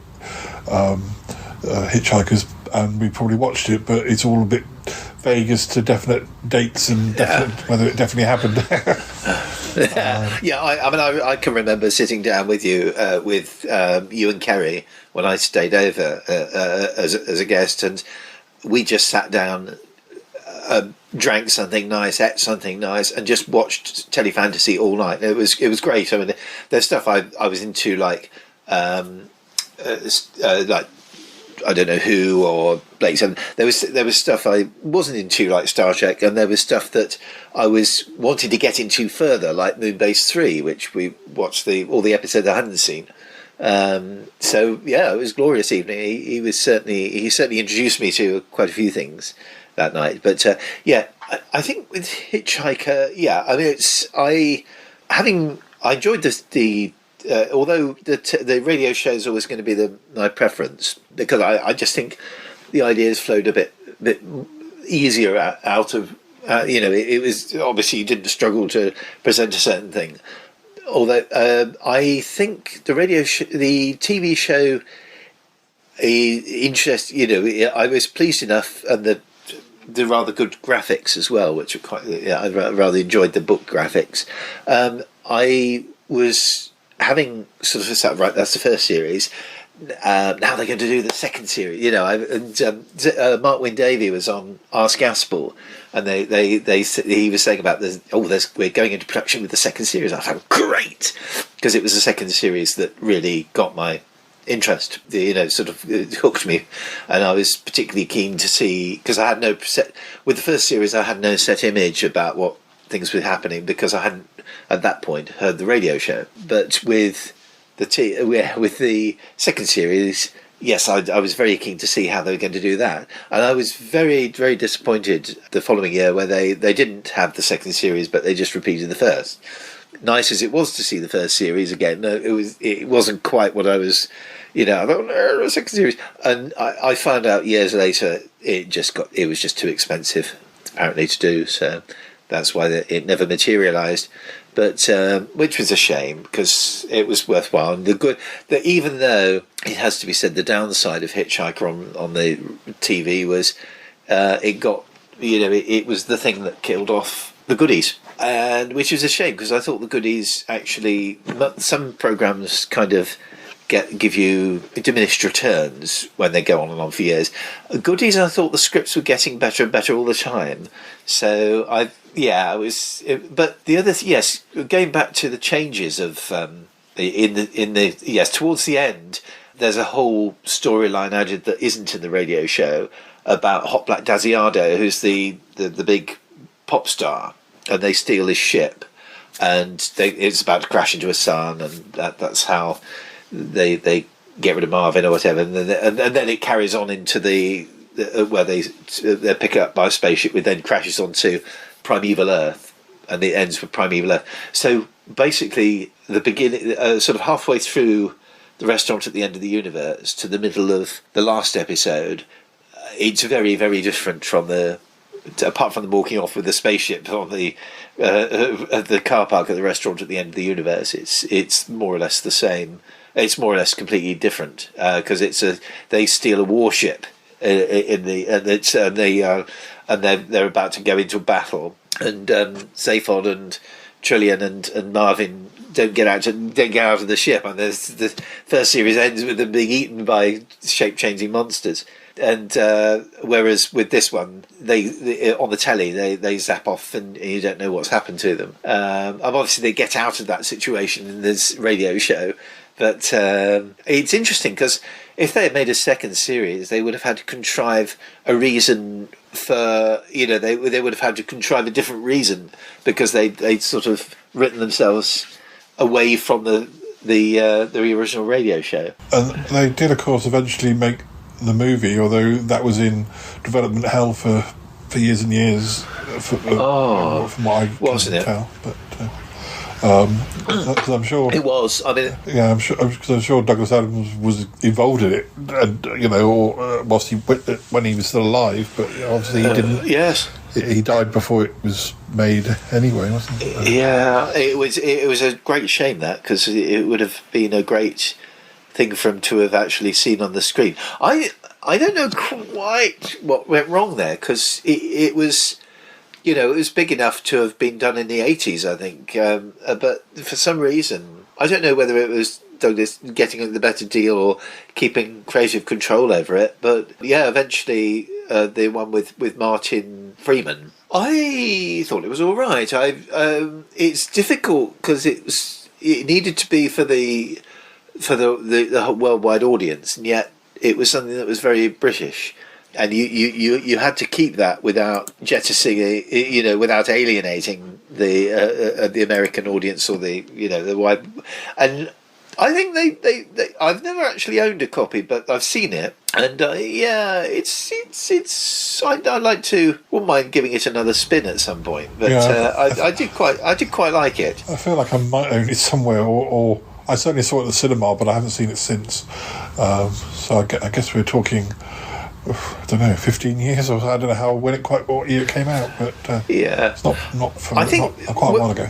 S5: Hitchhikers, and we probably watched it, but it's all a bit vague as to definite dates and whether it definitely happened.
S6: I can remember sitting down with you you and Kerry when I stayed over as a guest, and we just sat down, drank something nice, ate something nice, and just watched Telefantasy all night. It was great. I mean, there's stuff I was into, like I don't know who or Blake. And there was stuff I wasn't into, like Star Trek, and there was stuff that I was wanting to get into further, like Moonbase 3, which we watched all the episodes I hadn't seen. So yeah, it was a glorious evening. He certainly introduced me to quite a few things that night. But I think with Hitch-Hiker, I mean, I enjoyed the although the radio show is always going to be my preference, because I just think the ideas flowed a bit easier out of it was obviously you didn't struggle to present a certain thing. Although I think the TV show I was pleased enough, and the rather good graphics as well, which are quite. I rather enjoyed the book graphics. I was having sort of right. That's the first series. Now they're going to do the second series, Mark Wynne-Davey was on Ask Gaspel, and he was saying about we're going into production with the second series. I thought great, because it was the second series that really got my interest. Sort of hooked me, and I was particularly keen to see, because I had no set with the first series. I had no set image about what things were happening, because I hadn't at that point heard the radio show. But with the second series, yes, I was very keen to see how they were going to do that. And I was very, very disappointed the following year where they didn't have the second series, but they just repeated the first. Nice as it was to see the first series again, it wasn't quite what I was, I thought, no, the second series. And I found out years later it was just too expensive, apparently, to do, so that's why it never materialised. But which was a shame, because it was worthwhile. And even though it has to be said, the downside of Hitch-Hiker on the TV was it was the thing that killed off the goodies, and which is a shame, because I thought the goodies actually, some programmes kind of give you diminished returns when they go on and on for years. Goodies, I thought the scripts were getting better and better all the time. So but the other, yes, going back to the changes of towards the end, there's a whole storyline added that isn't in the radio show about Hot Black Daziardo, who's the big pop star, and they steal his ship, and it's about to crash into a sun, and that's how they get rid of Marvin or whatever, and then it carries on into where they're picked up by a spaceship, which then crashes onto Primeval Earth, and it ends with Primeval Earth. So basically, the beginning, sort of halfway through the restaurant at the end of the universe to the middle of the last episode, it's very, very different from apart from them walking off with the spaceship on the car park at the restaurant at the end of the universe. It's more or less the same. It's more or less completely different, because they steal a warship they're about to go into a battle, and Zaphod and Trillian and Marvin don't get out of the ship, and the first series ends with them being eaten by shape-changing monsters. And whereas with this one, they on the telly they zap off and you don't know what's happened to them. Obviously they get out of that situation in this radio show, but it's interesting because if they had made a second series, they would have had to contrive a reason for, they would have had to contrive a different reason, because they'd sort of written themselves away from the original radio show.
S5: And they did, of course, eventually make the movie, although that was in development hell for years and years. From what I can tell, but I'm sure
S6: it was. I mean,
S5: yeah, I'm sure Douglas Adams was involved in it, and or whilst when he was still alive, but obviously he didn't.
S6: Yes,
S5: he died before it was made anyway, wasn't it?
S6: Yeah, it was a great shame, that, because it would have been a great thing for him to have actually seen on the screen. I don't know quite what went wrong there, because it was, it was big enough to have been done in the 80s, I think, but for some reason, I don't know whether it was Douglas getting the better deal or keeping creative control over it, but yeah, eventually the one with Martin Freeman, I thought it was all right. It's difficult because it needed to be for the worldwide audience, and yet it was something that was very British, and you had to keep that without jettisoning, without alienating the American audience or the wide. And I think they I've never actually owned a copy, but I've seen it, and it's I'd like to, wouldn't mind giving it another spin at some point, but I did quite like it.
S5: I feel like I might own it somewhere, or I certainly saw it at the cinema, but I haven't seen it since. So I guess we're talking, I don't know, 15 years, or I don't know what year it came out, but it's not quite a while ago.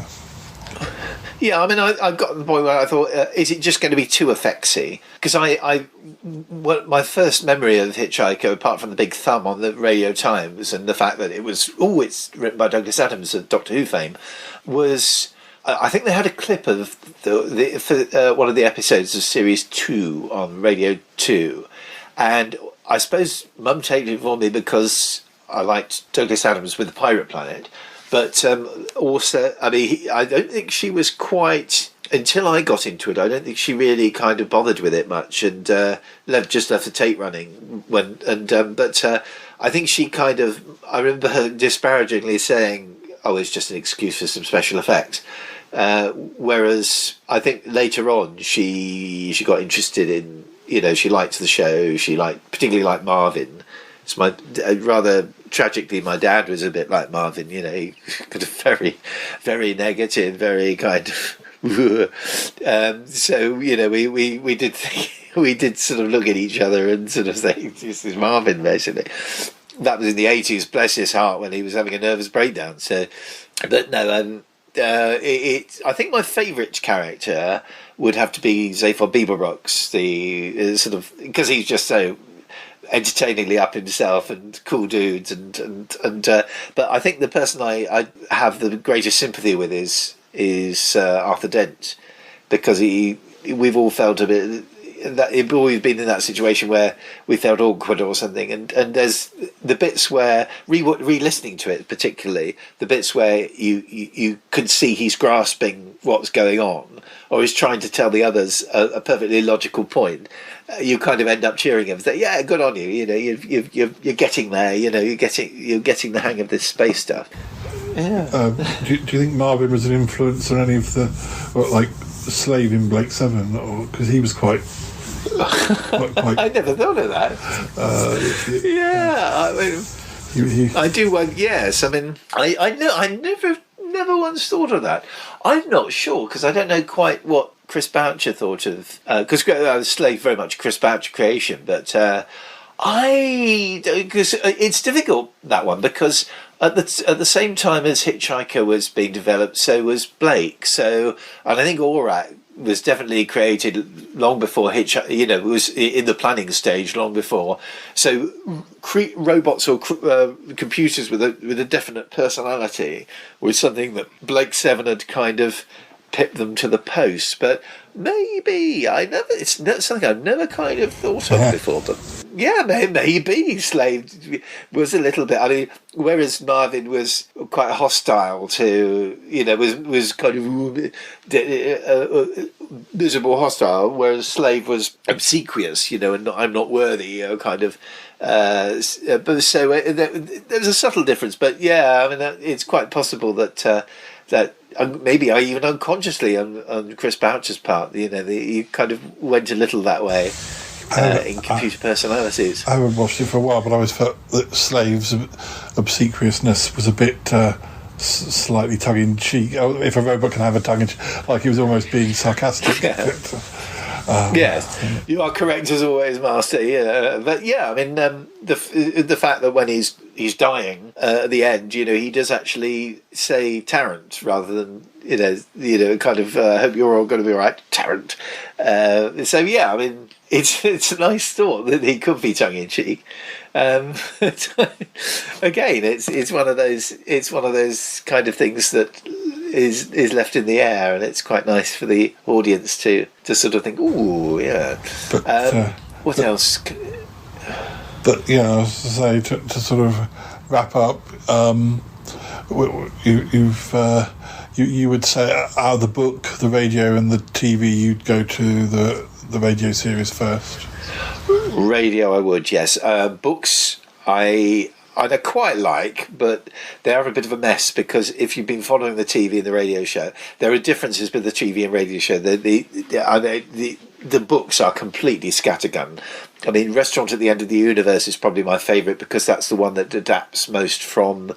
S6: Yeah, I mean, I got to the point where I thought, is it just going to be too effectsy? Because my first memory of Hitch-Hiker, apart from the big thumb on the Radio Times and the fact that it's written by Douglas Adams of Doctor Who fame, was I think they had a clip of one of the episodes of Series 2 on Radio 2, and I suppose Mum taped it for me because I liked Douglas Adams with The Pirate Planet. But also, I mean, I don't think she was quite, until I got into it, I don't think she really kind of bothered with it much, and just left the tape running. But I think she kind of, I remember her disparagingly saying, "Oh, it's just an excuse for some special effects." Whereas I think later on she got interested in she liked the show. She particularly liked Marvin. It's rather tragically, my dad was a bit like Marvin. He kind of very, very negative, very kind of. So we did we did sort of look at each other and sort of say, "This is Marvin," basically. That was in the 80s, bless his heart, when he was having a nervous breakdown. So, but no, I think my favourite character would have to be Zaphod Beeblebrox, the sort of, because he's just so entertainingly up himself and cool dudes, but I think the person I have the greatest sympathy with is Arthur Dent, because we've all felt a bit that we've always been in that situation where we felt awkward or something, and there's the bits where re-listening to it, particularly the bits where you could see he's grasping what's going on, or he's trying to tell the others a perfectly logical point. You kind of end up cheering him. Say, "Yeah, good on you. You're getting there. You're getting the hang of this space stuff." Yeah.
S5: Do you think Marvin was an influence on any of the Slave in Blake 7, or because he was quite
S6: I never thought of that. I do. Yes, I mean, I never once thought of that. I'm not sure, because I don't know quite what Chris Boucher thought of, because Slave very much Chris Boucher creation, but because it's difficult, that one, because at the same time as Hitch-Hiker was being developed, so was Blake. So, and I think Aurak was definitely created long before it was in the planning stage long before. So robots or computers with a definite personality was something that Blake 7 had kind of pipped them to the post. But maybe it's something I've never kind of thought of before. But yeah, maybe Slave was a little bit. I mean, whereas Marvin was quite hostile to, was kind of miserable, hostile, whereas Slave was obsequious, and I'm not worthy, kind of. But so there's a subtle difference. But yeah, I mean, it's quite possible that maybe I even unconsciously on Chris Boucher's part, he kind of went a little that way in computer personalities.
S5: I haven't watched it for a while, but I always felt that Slave's obsequiousness was a bit slightly tongue-in-cheek. If a robot can have a tongue-in-cheek, like he was almost being sarcastic.
S6: Yes, you are correct as always, Master. Yeah, but yeah, I mean, the fact that when he's dying at the end, he does actually say Tarrant rather than kind of hope you're all going to be all right, Tarrant. So yeah, I mean, it's a nice thought that he could be tongue in cheek. Again, it's one of those kind of things that is left in the air, and it's quite nice for the audience to sort of think, ooh, yeah. But, what else?
S5: But yeah, I was to say to sort of wrap up. You would say out of the book, the radio, and the TV, you'd go to the radio series first.
S6: Radio, I would, yes. Books, I quite like, but they are a bit of a mess, because if you've been following the TV and the radio show, there are differences with the TV and radio show. The books are completely scattergun. I mean, Restaurant at the End of the Universe is probably my favourite, because that's the one that adapts most from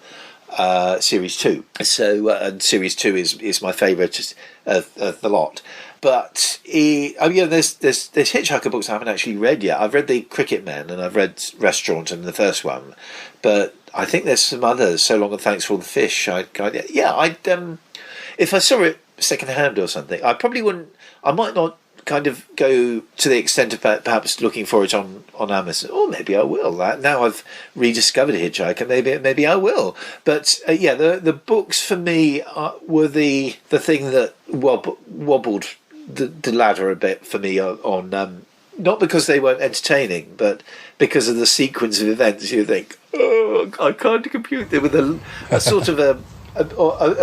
S6: Series 2. So, and Series 2 is my favourite of the lot. But there's Hitch-Hiker books I haven't actually read yet. I've read The Cricket Men, and I've read Restaurant and the first one, but I think there's some others. So Long and Thanks for All the Fish. I'd if I saw it second hand or something, I probably wouldn't. I might not kind of go to the extent of perhaps looking for it on Amazon, or maybe I will. Now I've rediscovered Hitch-Hiker, maybe I will. But the books for me were the thing that wobbled the ladder a bit for me on not because they weren't entertaining, but because of the sequence of events. You think, oh, I can't compute them with a sort of a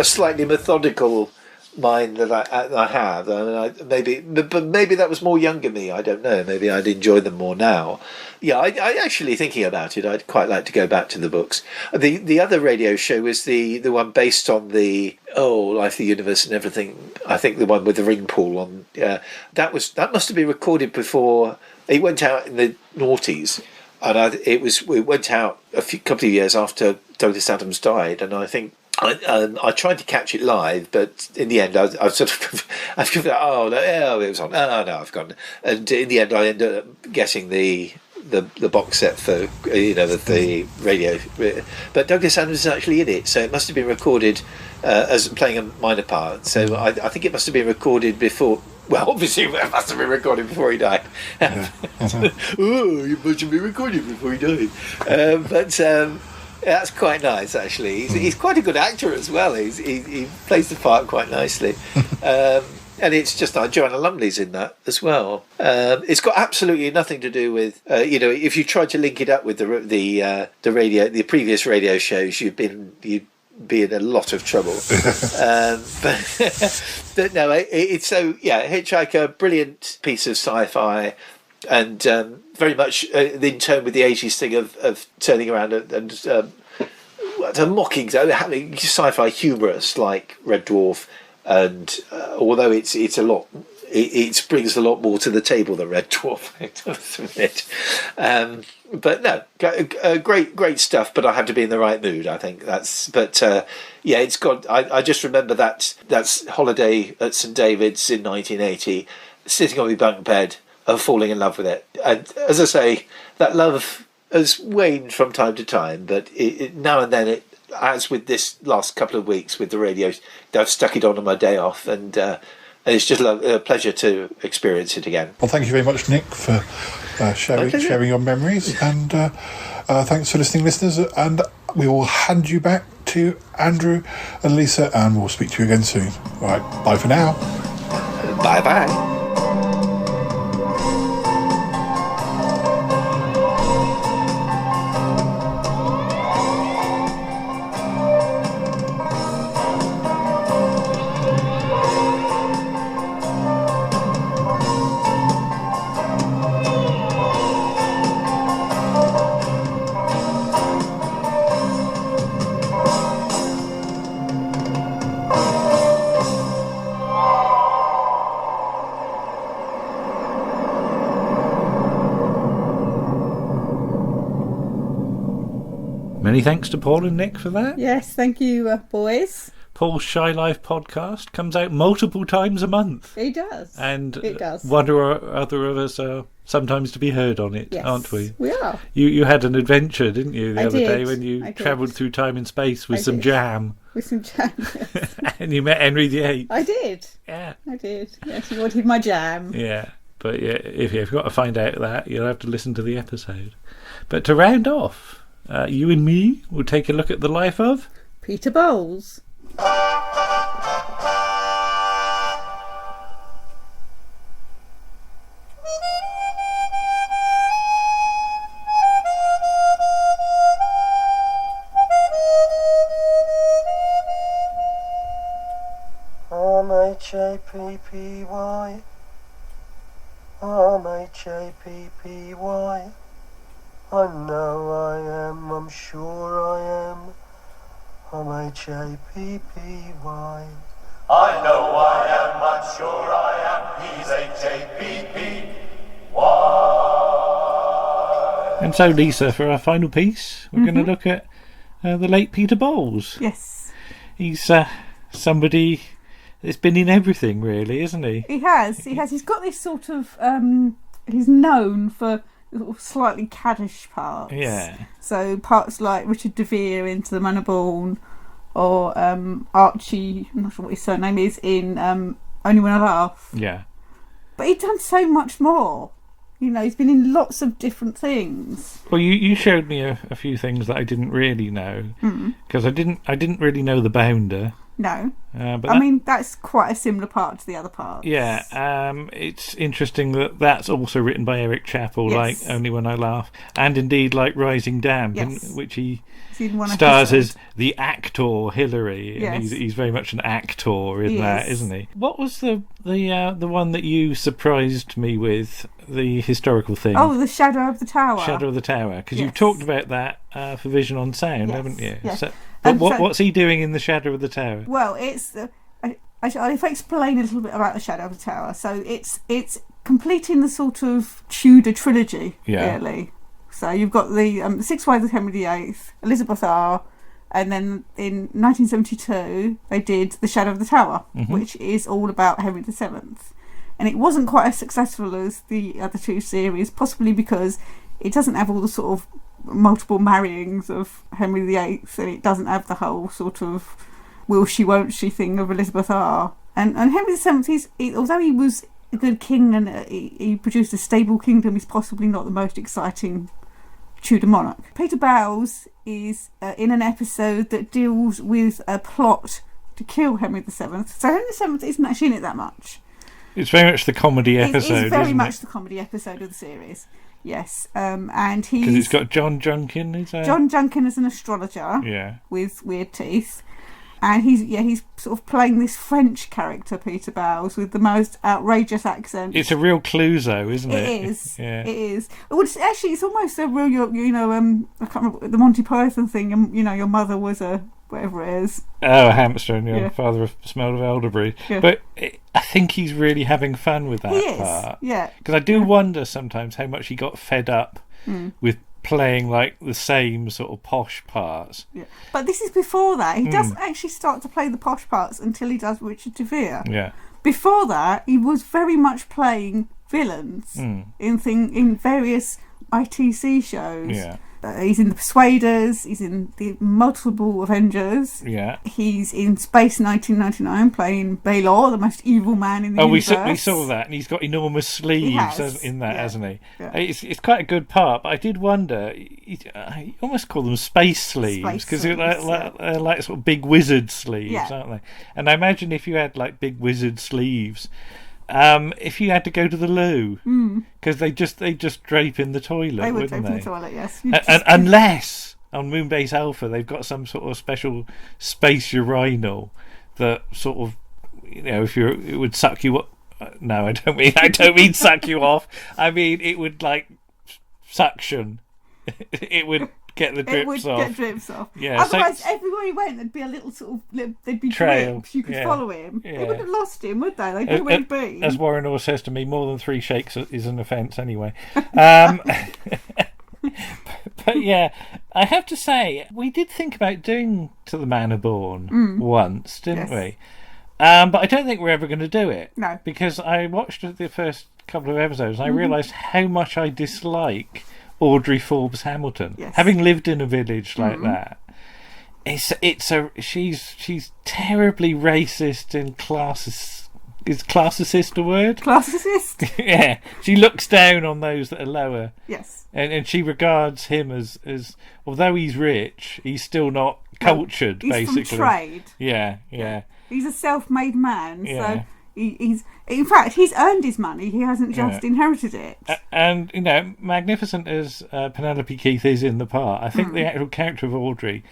S6: slightly methodical mind that I have. But maybe that was more younger me. I don't know. Maybe I'd enjoy them more now. Yeah, I actually, thinking about it, I'd quite like to go back to the books. The other radio show was the one based on the Life, the Universe, and Everything. I think the one with the ring pool on. That must have been recorded before it went out in the noughties, and it went out a couple of years after Douglas Adams died, and I think. I tried to catch it live, but in the end, I've sort of I've given it. It was on. Oh no, I've gone. And in the end, I ended up getting the box set for the radio. But Douglas Adams is actually in it, so it must have been recorded as playing a minor part. So I think it must have been recorded before. Well, obviously, it must have been recorded before he died.
S5: Yeah.
S6: It must have been recorded before he died. That's quite nice, actually. He's quite a good actor as well. He plays the part quite nicely. And it's just Joanna Lumley's in that as well. It's got absolutely nothing to do with if you tried to link it up with the previous radio shows, you'd be in a lot of trouble. But no, it's Hitch-Hiker, brilliant piece of sci-fi. And very much in tone with the 80s thing of turning around and mocking, having sci-fi humorous like Red Dwarf, and although it's a lot, it brings a lot more to the table than Red Dwarf, I must admit. But no, great stuff. But I have to be in the right mood. I think that's. But it's got. I just remember that's Holiday at St David's in 1980, sitting on my bunk bed. Of falling in love with it, and as I say, that love has waned from time to time. But now and then, as with this last couple of weeks with the radio, I've stuck it on my day off, and it's just a pleasure to experience it again.
S5: Well, thank you very much, Nick, for sharing your memories, and thanks for listening, listeners. And we will hand you back to Andrew and Lisa, and we'll speak to you again soon. All right, bye for now.
S6: Bye bye.
S1: Many thanks to Paul and Nick for that.
S2: Yes, thank you, boys.
S1: Paul's Shy Life podcast comes out multiple times a month.
S2: It does.
S1: And
S2: it does.
S1: One or other of us are sometimes to be heard on it,
S2: yes,
S1: aren't we?
S2: We are.
S1: You had an adventure, didn't you, the other day when you travelled through time and space with some jam.
S2: With some jam, yes.
S1: And you met Henry VIII.
S2: I did.
S1: Yeah.
S2: I did. Yes, he wanted my jam.
S1: Yeah. But yeah, if you've got to find out that, you'll have to listen to the episode. But to round off, you and me will take a look at the life of
S2: Peter Bowles.
S7: M-H-A-P-P-Y M-H-A-P-P-Y I know I am, I'm sure I am M-H-A-P-P-Y
S8: I know I am, I'm sure I am He's H-A-P-P-Y.
S1: And so, Lisa, for our final piece, we're going to look at the late Peter Bowles.
S2: Yes.
S1: He's somebody that's been in everything, really, isn't he?
S2: He has. He's got this sort of... he's known for slightly caddish parts.
S1: Yeah.
S2: So parts like Richard de Vere in To the Man Born, or Archie, I'm not sure what his surname is, in Only When I Laugh.
S1: Yeah.
S2: But he's done so much more. You know, he's been in lots of different things.
S1: Well, you showed me a few things that I didn't really know, because I didn't really know The Bounder.
S2: No.
S1: But
S2: I mean, that's quite a similar part to the other parts.
S1: Yeah, it's interesting that that's also written by Eric Chappell, like Only When I Laugh, and indeed like Rising Damp, in which he stars as the actor Hillary, and he's very much an actor in that, isn't he? What was the one that you surprised me with, the historical thing?
S2: Oh, The Shadow of the Tower.
S1: Shadow of the Tower, because you've talked about that for Vision on Sound, haven't you? Yes. But what's he doing in The Shadow of the Tower?
S2: Well, it's if I explain a little bit about The Shadow of the Tower, so it's completing the sort of Tudor trilogy, really. So you've got the Six Wives of Henry VIII, Elizabeth R, and then in 1972 they did The Shadow of the Tower, which is all about Henry VII. And it wasn't quite as successful as the other two series, possibly because it doesn't have all the sort of multiple marryings of Henry VIII, and it doesn't have the whole sort of will she won't she thing of Elizabeth R. And Henry VII, although he was a good king and he produced a stable kingdom, he's possibly not the most exciting Tudor monarch. Peter Bowles is in an episode that deals with a plot to kill Henry VII. So Henry VII isn't actually in it that much.
S1: It's very much the comedy episode.
S2: It's very much the comedy episode of the series. Yes, and he's...
S1: Because it's got John Junkin, is there?
S2: John Junkin is an astrologer with weird teeth. And he's sort of playing this French character, Peter Bowles, with the most outrageous accent.
S1: It's a real Clouseau, isn't it?
S2: It is. It is. Well, it's almost a real, I can't remember, the Monty Python thing, your mother was a... whatever it is.
S1: Oh, a hamster, and your father smelled of elderberry. Yeah. But I think he's really having fun with that part.
S2: Yeah.
S1: Because I do wonder sometimes how much he got fed up with playing like the same sort of posh parts.
S2: Yeah. But this is before that. He doesn't actually start to play the posh parts until he does Richard de Vere.
S1: Yeah.
S2: Before that, he was very much playing villains in various ITC shows.
S1: Yeah.
S2: He's in The Persuaders, he's in the multiple Avengers.
S1: Yeah.
S2: He's in Space 1999 playing Baylor, the most evil man in the universe.
S1: We saw that, and he's got enormous sleeves in that, hasn't he? Yeah. It's quite a good part, but I did wonder, you almost call them space sleeves, because they're like sort of big wizard sleeves, aren't they? And I imagine if you had like big wizard sleeves, if you had to go to the loo, because they just drape in the toilet,
S2: they would
S1: wouldn't
S2: drape
S1: they?
S2: in the toilet, yes.
S1: And unless on Moonbase Alpha they've got some sort of special space urinal that sort of, it would suck you up. No, I don't mean suck you off. I mean it would like suction. It would get the drips off.
S2: Get drips off.
S1: Yeah.
S2: Otherwise, everywhere he went, there'd be a little sort of there'd be
S1: trail.
S2: drips. You could follow him.
S1: Yeah.
S2: They wouldn't have lost him, would they? They knew where he'd be.
S1: As Warren always says to me, more than 3 shakes is an offence anyway. But yeah, I have to say, we did think about doing To the Manor Born once, didn't we? But I don't think we're ever going to do it.
S2: No.
S1: Because I watched the first couple of episodes and I realised how much I dislike Audrey Forbes Hamilton. Yes. Having lived in a village like that, she's terribly racist and classist. Is classicist a word?
S2: Classicist?
S1: Yeah. She looks down on those that are lower.
S2: Yes.
S1: And she regards him as although he's rich, he's still not cultured,
S2: he's
S1: basically.
S2: From trade.
S1: Yeah.
S2: He's a self-made man, so he's in fact he's earned his money. He hasn't just inherited it.
S1: And magnificent as Penelope Keith is in the part, I think the actual character of Audrey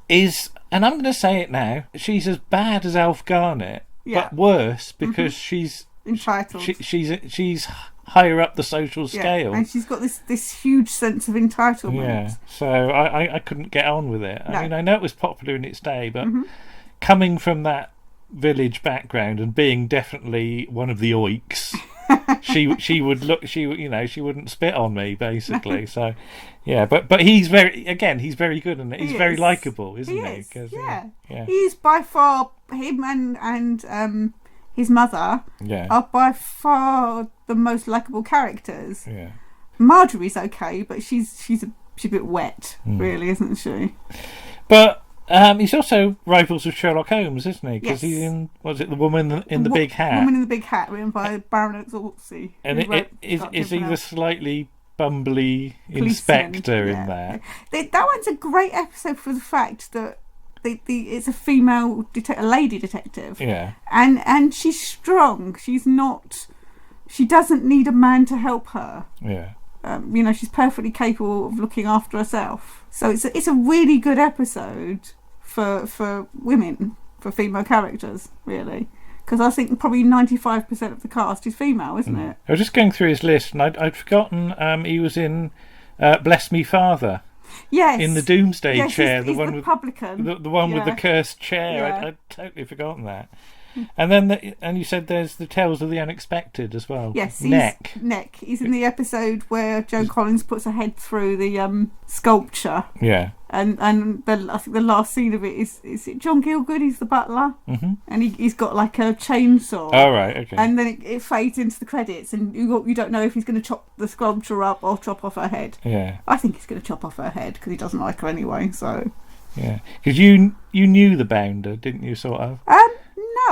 S1: is, and I'm going to say it now, she's as bad as Alf Garnett, but worse because she's
S2: entitled.
S1: She's higher up the social scale,
S2: and she's got this huge sense of entitlement.
S1: Yeah, so I couldn't get on with it. I mean, I know it was popular in its day, but coming from that village background and being definitely one of the oiks, she wouldn't spit on me, basically. So yeah, but he's very good, and he's very likable, isn't he?
S2: He's by far, him and his mother are by far the most likable characters.
S1: Yeah,
S2: Marjorie's okay, but she's a bit wet, really, isn't she?
S1: But he's also rivals with Sherlock Holmes, isn't he? Because he's in, The Woman in the Big Hat?
S2: Woman in the Big Hat, written by Baronet Zorzi.
S1: And is he the slightly bumbly inspector in that?
S2: That one's a great episode for the fact that it's a female a lady detective.
S1: Yeah.
S2: And she's strong. She's not. She doesn't need a man to help her.
S1: Yeah.
S2: She's perfectly capable of looking after herself. So it's a really good episode for women, for female characters, really. Because I think probably 95% of the cast is female, isn't it?
S1: I was just going through his list, and I'd forgotten he was in Bless Me Father.
S2: Yes.
S1: In the Doomsday Chair,
S2: he's the publican.
S1: The one with the cursed chair.
S2: Yeah.
S1: I'd totally forgotten that. And then, and you said there's the Tales of the Unexpected as well.
S2: Yes,
S1: Neck.
S2: He's in the episode where Joan Collins puts her head through the sculpture.
S1: Yeah.
S2: And I think the last scene of it is it John Gielgud? He's the butler, and he's got like a chainsaw.
S1: Oh right, okay.
S2: And then it fades into the credits, and you don't know if he's going to chop the sculpture up or chop off her head.
S1: Yeah.
S2: I think he's going to chop off her head because he doesn't like her anyway. So.
S1: Yeah, because you knew the Bounder, didn't you? Sort of.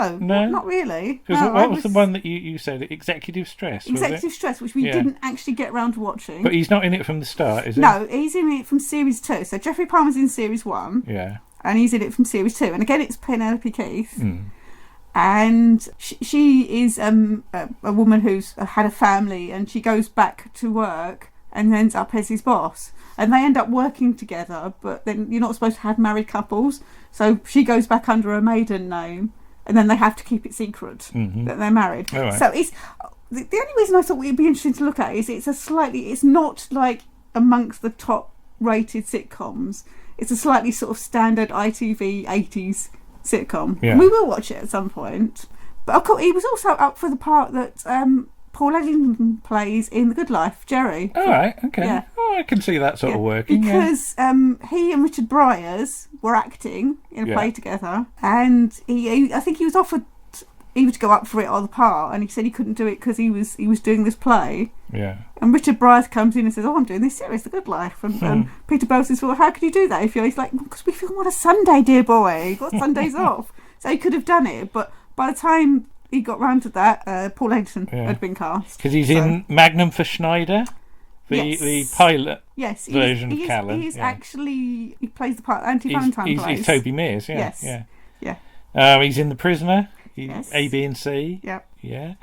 S2: No, not really.
S1: No, what was the one that you said? Executive Stress.
S2: Executive Stress, which we didn't actually get around to watching.
S1: But he's not in it from the start, is he?
S2: No, he's in it from series 2. So Geoffrey Palmer's in series 1.
S1: Yeah.
S2: And he's in it from series 2. And again, it's Penelope Keith. And she is a woman who's had a family, and she goes back to work and ends up as his boss. And they end up working together, but then you're not supposed to have married couples. So she goes back under her maiden name. And then they have to keep it secret that they're married.
S1: Right.
S2: So it's the only reason I thought it would be interesting to look at is it's not like amongst the top rated sitcoms. It's a slightly sort of standard ITV 80s sitcom.
S1: Yeah.
S2: We will watch it at some point. But of course, he was also up for the part that Paul Eddington plays in The Good Life, Jerry.
S1: All right, okay.
S2: Yeah.
S1: Oh, I can see that sort of working.
S2: Because he and Richard Briers were acting in a play together, and I think he was offered either to go up for it or the part, and he said he couldn't do it because he was doing this play.
S1: Yeah.
S2: And Richard Briers comes in and says, "Oh, I'm doing this series, The Good Life." And Peter Bell says, "Well, how could you do that if you're?" He's like, "Because we film on a Sunday, dear boy. You've got Sundays off." So he could have done it, but by the time he got round to that, Paul Eddington had been cast.
S1: Because he's in Magnum for Schneider, the pilot version of Callan.
S2: He's actually, he plays the part Auntie Valentine plays.
S1: He's Toby Mears,
S2: Yes.
S1: Yeah. He's in The Prisoner, A, B and C.
S2: Yep.
S1: Yeah.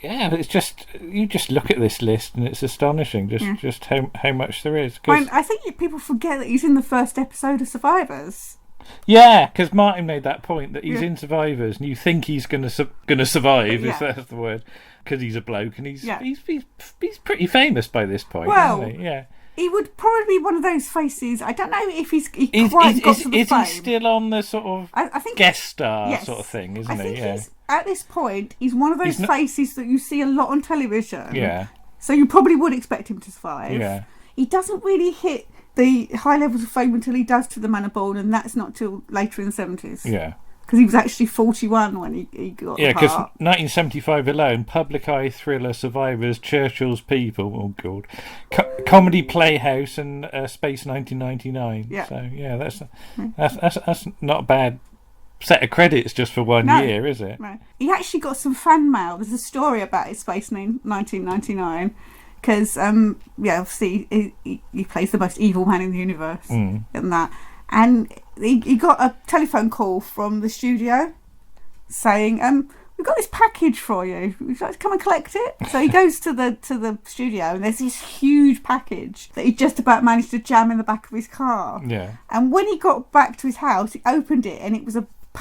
S1: But it's just, you just look at this list and it's astonishing just how much there is.
S2: I think people forget that he's in the first episode of Survivors.
S1: Yeah, because Martin made that point that he's in Survivors, and you think he's going to survive, if that's the word, because he's a bloke, and he's pretty famous by this point, isn't he? Yeah.
S2: He would probably be one of those faces. I don't know if he quite got to the fame.
S1: Is he still on the sort of
S2: I think
S1: guest star sort of thing, isn't he?
S2: He's, at this point, he's one of those faces that you see a lot on television.
S1: Yeah.
S2: So you probably would expect him to survive.
S1: Yeah.
S2: He doesn't really hit the high levels of fame until he does To the Man Aboard, and that's not till later in the 70s.
S1: Yeah.
S2: Because he was actually 41 when he got the part.
S1: Yeah, because 1975 alone, Public Eye, Thriller, Survivors, Churchill's People, oh God, Comedy Playhouse, and Space 1999.
S2: Yeah.
S1: So yeah, that's not a bad set of credits just for one year, is it?
S2: No. He actually got some fan mail. There's a story about his Space 1999. Because, obviously, he plays the most evil man in the universe in that. And he got a telephone call from the studio saying, we've got this package for you. Would you like to come and collect it? So he goes to the studio, and there's this huge package that he just about managed to jam in the back of his car.
S1: Yeah.
S2: And when he got back to his house, he opened it, and it was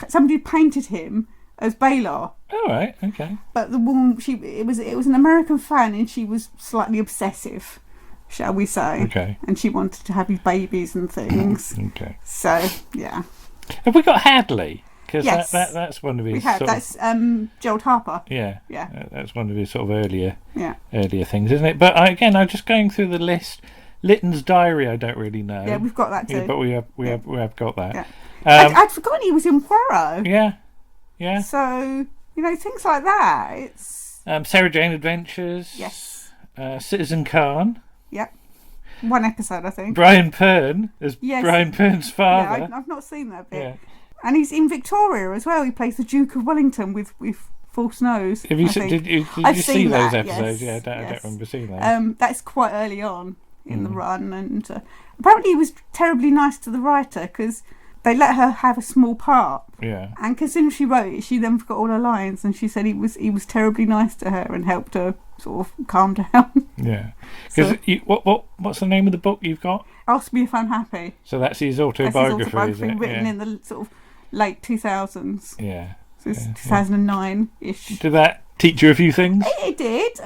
S2: somebody who painted him as Baylor.
S1: Oh, right, okay.
S2: But the woman, it was an American fan, and she was slightly obsessive, shall we say?
S1: Okay.
S2: And she wanted to have his babies and things.
S1: Okay.
S2: So yeah.
S1: Have we got Hadley? Because
S2: yes.
S1: that's one of his.
S2: We have. That's Gerald Harper.
S1: Yeah.
S2: Yeah.
S1: That's one of his sort of earlier things, isn't it? But again, I'm just going through the list. Lytton's Diary, I don't really know.
S2: Yeah, we've got that too.
S1: Yeah, but we have got that.
S2: Yeah. I'd forgotten he was in Poirot.
S1: Yeah. Yeah.
S2: So, things like that. It's
S1: Sarah Jane Adventures.
S2: Yes.
S1: Citizen Khan.
S2: Yep. One episode, I think.
S1: Brian Pern as Brian Pern's father.
S2: Yeah, I've not seen that bit.
S1: Yeah.
S2: And he's in Victoria as well. He plays the Duke of Wellington with false nose.
S1: Have you did you see those episodes?
S2: Yes,
S1: Yeah, I don't remember seeing those.
S2: That's quite early on in the run, and apparently he was terribly nice to the writer because they let her have a small part.
S1: Yeah.
S2: And considering she wrote it, she then forgot all her lines, and she said he was terribly nice to her and helped her sort of calm down.
S1: Yeah. Because what's the name of the book you've got?
S2: Ask Me If I'm Happy.
S1: So that's his autobiography, is it?
S2: Written in the sort of late 2000s.
S1: Yeah.
S2: So it's 2009-ish.
S1: Did that teach you a few things?
S2: It did.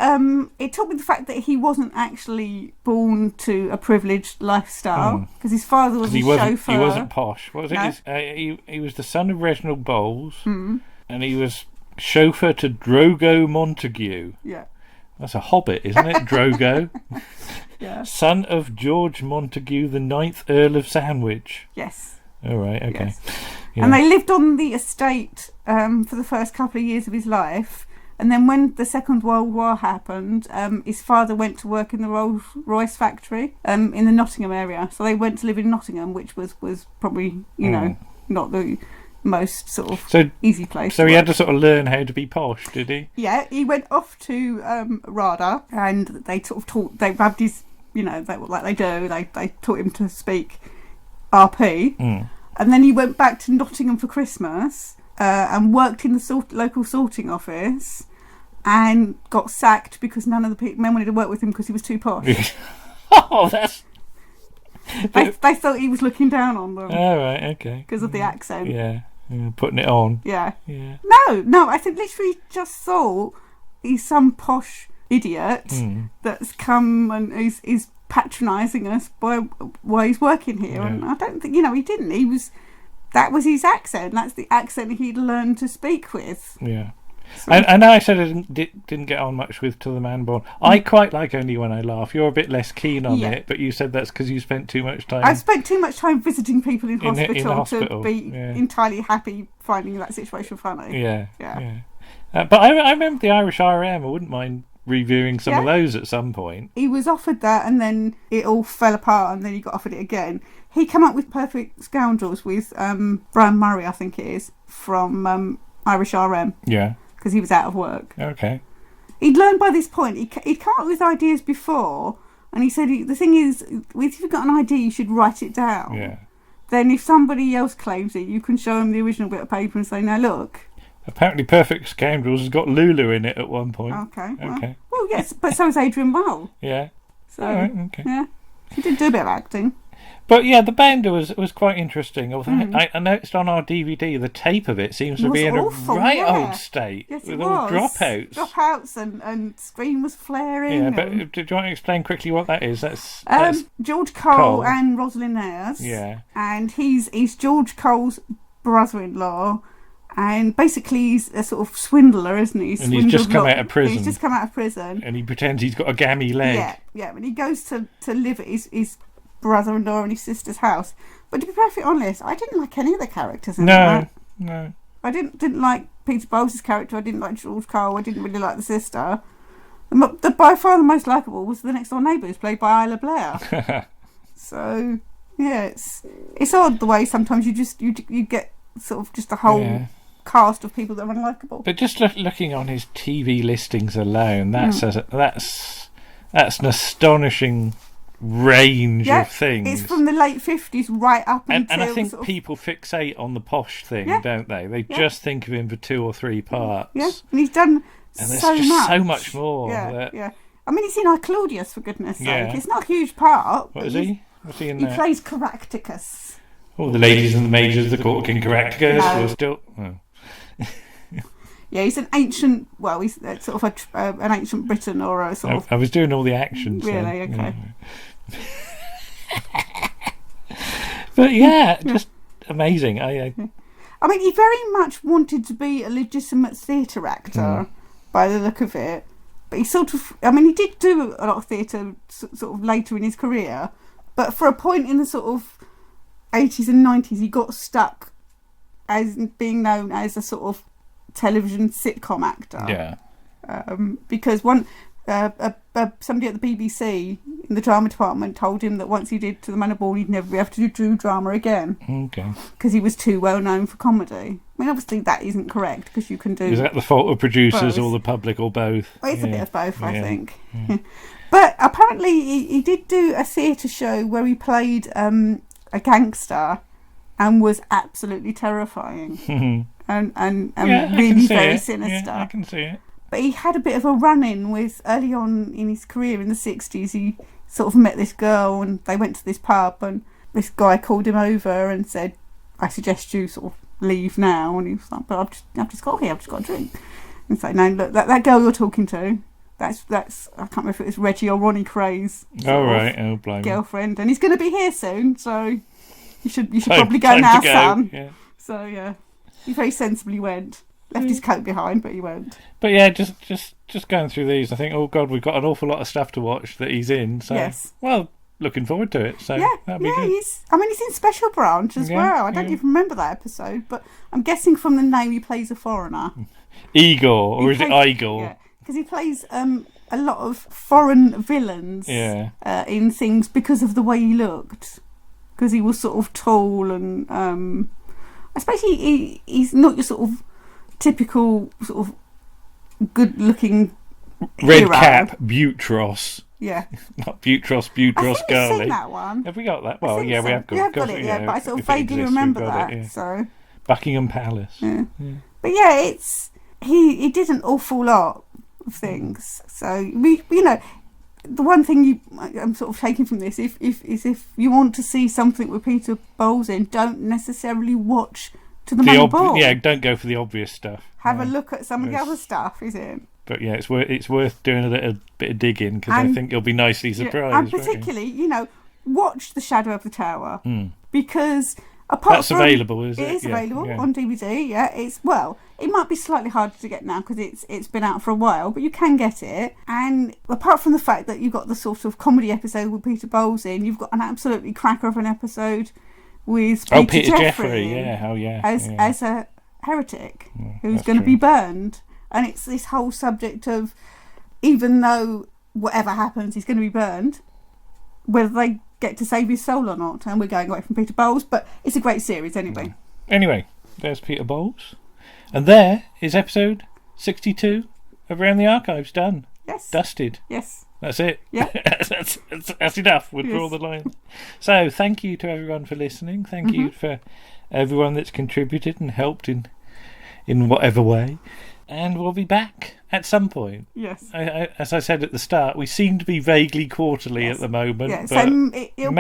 S2: It taught me the fact that he wasn't actually born to a privileged lifestyle, because his father was a chauffeur.
S1: He wasn't posh. What was
S2: No.
S1: it? He was the son of Reginald Bowles, and he was chauffeur to Drogo Montague.
S2: Yeah.
S1: That's a hobbit, isn't it? Drogo.
S2: Yeah.
S1: Son of George Montague, the 9th Earl of Sandwich.
S2: Yes.
S1: All right, okay.
S2: Yes.
S1: Yeah.
S2: And they lived on the estate for the first couple of years of his life. And then when the Second World War happened, his father went to work in the Rolls-Royce factory in the Nottingham area. So they went to live in Nottingham, which was probably, not the most sort of easy place.
S1: So he had to sort of learn how to be posh, did he?
S2: Yeah, he went off to RADA, and they sort of they rubbed his, like they do, they taught him to speak RP. And then he went back to Nottingham for Christmas and worked in the local sorting office and got sacked because none of the men wanted to work with him because he was too posh.
S1: Oh, that's...
S2: They thought he was looking down on them.
S1: All right, okay.
S2: Because of the accent.
S1: Yeah, putting it on.
S2: Yeah.
S1: Yeah.
S2: No, I think literally just thought he's some posh idiot that's come and is patronising us while he's working here.
S1: Yeah.
S2: And I don't think, he didn't. That was his accent. That's the accent he'd learned to speak with.
S1: Yeah. And I said I didn't get on much with To the Man Born. I quite like Only When I Laugh. You're a bit less keen on it, but you said that's because you spent too much time...
S2: I spent too much time visiting people in hospital
S1: to
S2: be entirely happy finding that situation funny.
S1: Yeah. But I remember the Irish RM. I wouldn't mind reviewing some of those at some point.
S2: He was offered that, and then it all fell apart, and then he got offered it again. He came up with Perfect Scoundrels with Brian Murray, I think it is, from Irish RM. Yeah. Because he was out of work.
S1: Okay.
S2: He'd learned by this point. He'd come up with ideas before, and he said the thing is, if you've got an idea, you should write it down.
S1: Yeah.
S2: Then if somebody else claims it, you can show them the original bit of paper and say, now look.
S1: Apparently Perfect Scoundrels has got Lulu in it at one point.
S2: Okay. Well, yes, but so is Adrian Mole.
S1: Yeah.
S2: So,
S1: right, okay.
S2: Yeah. He did do a bit of acting.
S1: But yeah, the band was quite interesting. I noticed on our DVD the tape of it seems to be in
S2: awful,
S1: a old state.
S2: Yes,
S1: with
S2: it
S1: all
S2: was.
S1: dropouts.
S2: And screen was flaring.
S1: Yeah, but do you want to explain quickly what that is? That's
S2: George Cole and Rosalind Ayres.
S1: Yeah.
S2: And he's George Cole's brother-in-law. And basically he's a sort of swindler, isn't he?
S1: And he's just come out of prison.
S2: He's just come out of prison.
S1: And he pretends he's got a gammy leg.
S2: Yeah. And he goes to live at his brother-in-law and his sister's house. But to be perfectly honest, I didn't like any of the characters in that.
S1: No.
S2: I didn't like Peter Bowles' character. I didn't like George Cole. I didn't really like the sister. By far the most likeable was the next door neighbour, who's played by Isla Blair. So yeah, it's odd the way sometimes you get sort of just a whole cast of people that are unlikable.
S1: But just looking on his TV listings alone, that's an astonishing range of things.
S2: It's from the late 50s right up until...
S1: And I think people fixate on the posh thing, don't they? They just think of him for 2 or 3 parts.
S2: Yeah, and he's done
S1: so much more.
S2: Yeah. I mean, he's in I, Claudius, for goodness sake. It's not a huge part.
S1: What is he? What's he in there?
S2: He plays Caractacus.
S1: Oh, the ladies and the majors, the court king Caractacus were still... Oh.
S2: Yeah, he's an ancient... Well, he's sort of an ancient Briton or a sort of...
S1: I was doing all the actions.
S2: Really? Okay.
S1: But yeah, just amazing. I
S2: mean, he very much wanted to be a legitimate theatre actor by the look of it. But he sort of... I mean, he did do a lot of theatre sort of later in his career. But for a point in the sort of 80s and 90s, he got stuck as being known as a sort of television sitcom actor.
S1: Yeah.
S2: Because somebody at the BBC in the drama department told him that once he did To the Man Born, he'd never be able to do drama again.
S1: Okay.
S2: Because he was too well known for comedy. I mean, obviously that isn't correct, because you can do...
S1: Is that the fault of producers or the public or both?
S2: Well, it's a bit of both, I think. Yeah. But apparently he did do a theatre show where he played a gangster and was absolutely terrifying and
S1: Yeah,
S2: really very sinister.
S1: Yeah, I can see it.
S2: But he had a bit of a run-in with, early on in his career in the 60s, he sort of met this girl and they went to this pub and this guy called him over and said, I suggest you sort of leave now. And he was like, but I've just got here, I've just got a drink. And so, no, look, that girl you're talking to, that's I can't remember if it was Reggie or Ronnie Cray's girlfriend. And he's going to be here soon, so you should probably go now, son.
S1: Yeah.
S2: So, yeah, he very sensibly went. Left his coat behind, but he went.
S1: But yeah, just going through these, I think, oh God, we've got an awful lot of stuff to watch that he's in. So,
S2: yes.
S1: Well, looking forward to it. So that'd be good.
S2: He's in Special Branch as well. I don't even remember that episode, but I'm guessing from the name he plays a foreigner.
S1: Igor, or is it Igor?
S2: Yeah, because he plays a lot of foreign villains in things because of the way he looked. Because he was sort of tall and I suppose he's not your sort of typical sort of good-looking
S1: red
S2: hero.
S1: cap Butros.
S2: Yeah,
S1: not Butros
S2: I think
S1: Girlie.
S2: we've seen that one.
S1: Have we got that? Well, yeah,
S2: so.
S1: we have got,
S2: we have got it. Yeah, but I sort of vaguely remember that.
S1: It, yeah.
S2: So
S1: Buckingham Palace.
S2: Yeah. But yeah, he did an awful lot of things. So the one thing I'm sort of taking from this is if you want to see something with Peter Bowles in, don't necessarily watch to the main ball.
S1: Yeah, don't go for the obvious stuff.
S2: Have a look at some of the other stuff he's in.
S1: But yeah, it's worth doing a little bit of digging because I think you'll be nicely surprised.
S2: And particularly, watch The Shadow of the Tower because apart
S1: that's
S2: from
S1: available, is it?
S2: It is available on DVD. Yeah, it might be slightly harder to get now because it's been out for a while, but you can get it. And apart from the fact that you've got the sort of comedy episode with Peter Bowles in, you've got an absolutely cracker of an episode with Peter Jeffrey as a heretic who's going to be burned. And it's this whole subject of, even though whatever happens, he's going to be burned, whether they get to save his soul or not. And we're going away from Peter Bowles, but it's a great series anyway.
S1: Anyway, there's Peter Bowles. And there is episode 62 of Around the Archives done.
S2: Yes.
S1: Dusted.
S2: Yes.
S1: That's it.
S2: Yeah.
S1: that's enough. We'll draw the line. So thank you to everyone for listening. Thank you for everyone that's contributed and helped in whatever way. And we'll be back at some point.
S2: Yes.
S1: As I said at the start, we seem to be vaguely quarterly at the moment.
S2: Yeah,
S1: but
S2: so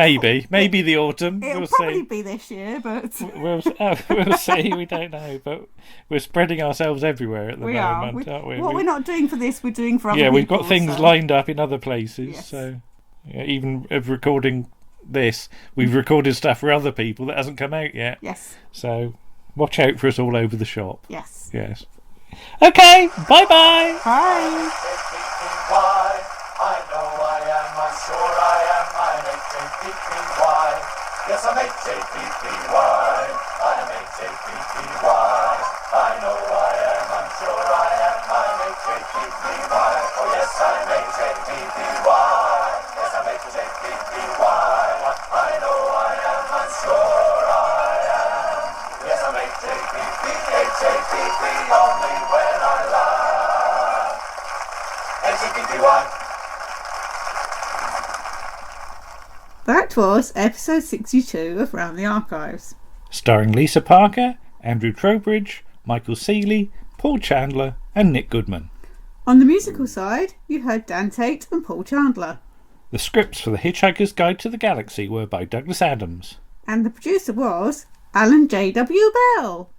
S1: maybe the autumn.
S2: It'll probably be this year, but
S1: we'll see. We don't know, but we're spreading ourselves everywhere at the moment, aren't we?
S2: What we're not doing for this, we're doing for other
S1: people.
S2: Yeah,
S1: we've got things lined up in other places.
S2: Yes.
S1: So even of recording this, we've recorded stuff for other people that hasn't come out yet.
S2: Yes.
S1: So watch out for us all over the shop.
S2: Yes.
S1: Yes. Okay, bye-bye.
S2: Bye.
S8: I know I am, I'm sure I am, I'm H-A-P-P-Y. Yes, I'm H-A-P-P-Y. I'm H-A-P-P-Y. I know I am, I'm sure I am, I'm H-A-P-P-Y. Oh yes, I'm H-A-P-P-Y. Yes, I'm H-A-P-P-Y. I know I am, I'm sure I am. Yes, I'm H-A-P-P, H-A-P-P, only when I laugh. H-A-P-P-Y.
S2: That was episode 62 of Round the Archives.
S1: Starring Lisa Parker, Andrew Trowbridge, Michael Seeley, Paul Chandler and Nick Goodman.
S2: On the musical side, you heard Dan Tate and Paul Chandler.
S1: The scripts for The Hitchhiker's Guide to the Galaxy were by Douglas Adams.
S2: And the producer was Alan J.W. Bell.